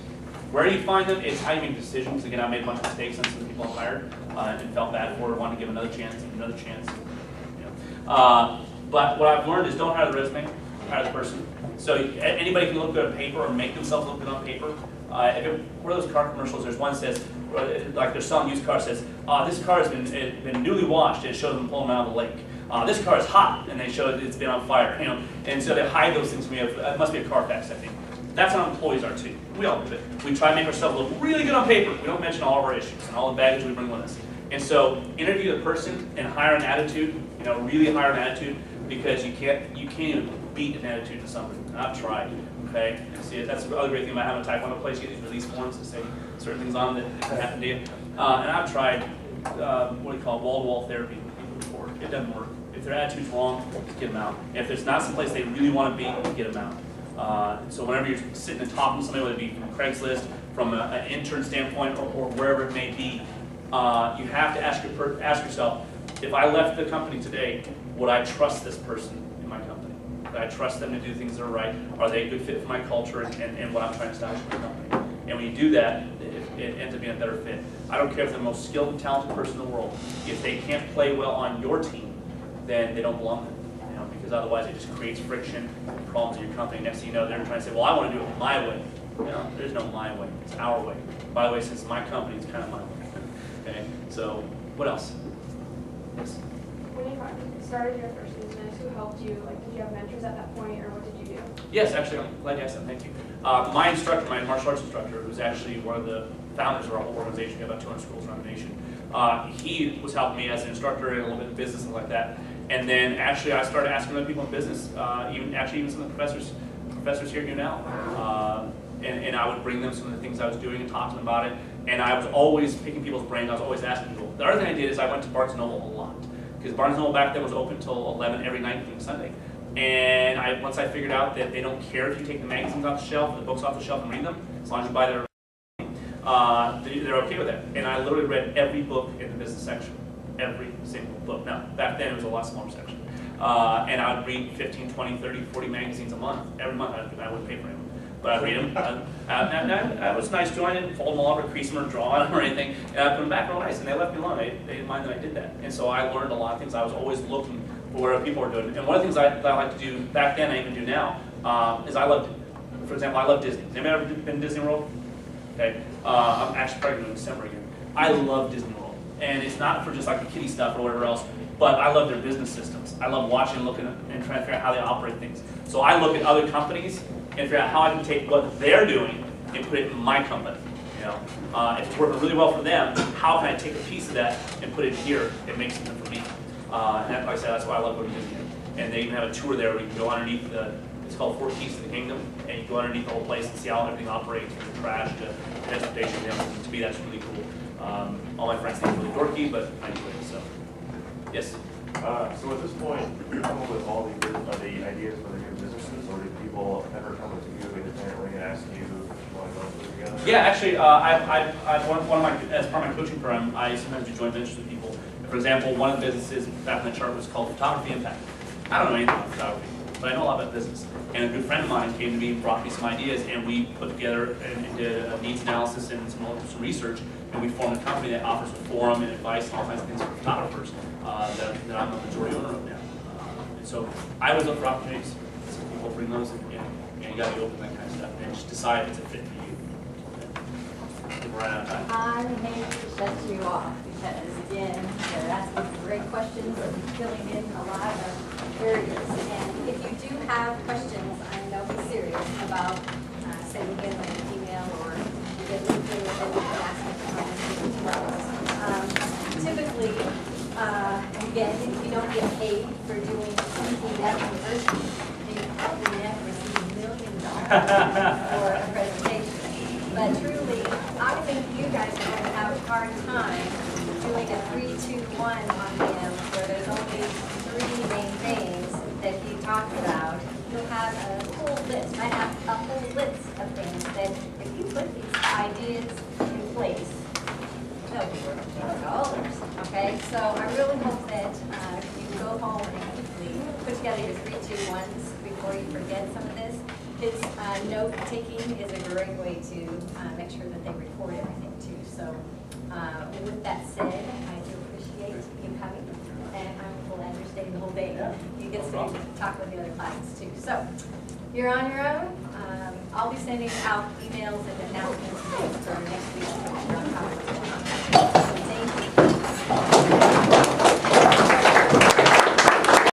where you find them, it's how you make decisions. Again, I made a bunch of mistakes on some of the people I hired and felt bad for it, wanted to give another chance. You know. But what I've learned is don't hire the resume, hire the person. So anybody can look good on paper or make themselves look good on paper. One of those car commercials, there's one that says, like they're selling used cars, says, this car has been newly washed, and it shows them pulling them out of the lake. This car is hot, and they show it's been on fire, you know. And so they hide those things from you. It must be a Carfax, I think. That's how employees are too. We all do it. We try to make ourselves look really good on paper. We don't mention all of our issues and all the baggage we bring with us. And so interview the person and hire an attitude, you know, really hire an attitude, because you can't even beat an attitude to somebody. And I've tried, okay? And see, that's the other great thing about having a Taekwondo place. You get these release forms that say certain things on them that can happen to you. And I've tried, what do you call it, wall-to-wall therapy with people before. It doesn't work. If their attitude's wrong, get them out. And if there's not someplace they really want to be, get them out. So whenever you're sitting and talking to somebody, whether it be from Craigslist, from an intern standpoint, or wherever it may be, you have to ask yourself, if I left the company today, would I trust this person in my company? Would I trust them to do things that are right? Are they a good fit for my culture and what I'm trying to establish in my company? And when you do that, it ends up being a better fit. I don't care if they're the most skilled and talented person in the world. If they can't play well on your team, then they don't belong there. You know, because otherwise it just creates friction and problems in your company. Next thing you know, they're trying to say, well, I want to do it my way. You know, there's no my way, it's our way. By the way, since my company, it's kind of my way. Okay, so what else? Yes. When you started your first business, who helped you? Like, did you have mentors at that point, or what did you do? Yes, actually, I'm glad you asked that, thank you. My instructor, my martial arts instructor, who's actually one of the founders of our whole organization, we have about 200 schools around the nation. He was helping me as an instructor and a little bit of business and like that. And then actually I started asking other people in business, even some of the professors here do now. And I would bring them some of the things I was doing and talk to them about it. And I was always picking people's brains, I was always asking people. The other thing I did is I went to Barnes & Noble a lot. Because Barnes & Noble back then was open till 11 every night, including Sunday. And once I figured out that they don't care if you take the magazines off the shelf, the books off the shelf and read them, as long as you buy their they're okay with that. And I literally read every book in the business section. Every single book. Now, back then it was a lot smaller section. And I would read 15, 20, 30, 40 magazines a month. Every month I wouldn't pay for them. But I'd read them. And I was nice too. I didn't fold them all up or crease them or draw on them or anything. And I put them back real nice. And they left me alone. They didn't mind that I did that. And so I learned a lot of things. I was always looking for what other people were doing. And one of the things that I like to do back then, I even do now, is I love, for example, I love Disney. Has anybody ever been to Disney World? Okay. I'm actually pregnant in December again. I love Disney World. And it's not for just like the kiddie stuff or whatever else, but I love their business systems. I love watching and looking and trying to figure out how they operate things. So I look at other companies and figure out how I can take what they're doing and put it in my company. You know, if it's working really well for them, how can I take a piece of that and put it here and make something for me? And that, like I said, that's why I love going to Disney. And they even have a tour there where you can go underneath it's called Four Keys to the Kingdom, and you go underneath the whole place and see how everything operates, from the trash to transportation. To me, that's really cool. All my friends think it's really dorky, but I enjoy it. So, yes. So at this point, you come up with all the ideas for the new businesses, or did people ever come to you independently and ask you if you want to go through together? Yeah, actually, I've one of my, as part of my coaching program, I sometimes do joint ventures with people. For example, one of the businesses back in the chart was called Photography Impact. I don't know anything about photography, but I know a lot about business. And a good friend of mine came to me and brought me some ideas, and we put together and did a needs analysis and some research, and we formed a company that offers a forum and advice and all kinds of things for photographers that I'm the majority owner of now. And so I always look for opportunities. Some people bring those, and you got to be open to that kind of stuff, and just decide if it's a fit for you. I think we're right out of time. I hate to shut you off because, again, you're asking some great questions and filling in a lot of areas. And if you do have questions, I know be serious about sending in an email or you get LinkedIn and you can ask me for comments as well. Typically, again, if you don't get paid for doing something that university, then you probably never receive $1 million for a presentation. But truly, I think you guys are going to have a hard time doing a 3-2-1 on him where there's only 3 main things that he talked about. You'll have a whole list. I have a whole list of things that if you put these ideas in place, they'll be worth dollars. Okay? So I really hope that you can go home and quickly put together your 3-2-1s before you forget some of this. His note-taking is a great way to make sure that they record everything too. So with that said, I do appreciate you coming, and I'm glad you're staying the whole day. You get to talk with the other classes too. So you're on your own. I'll be sending out emails and announcements for next week's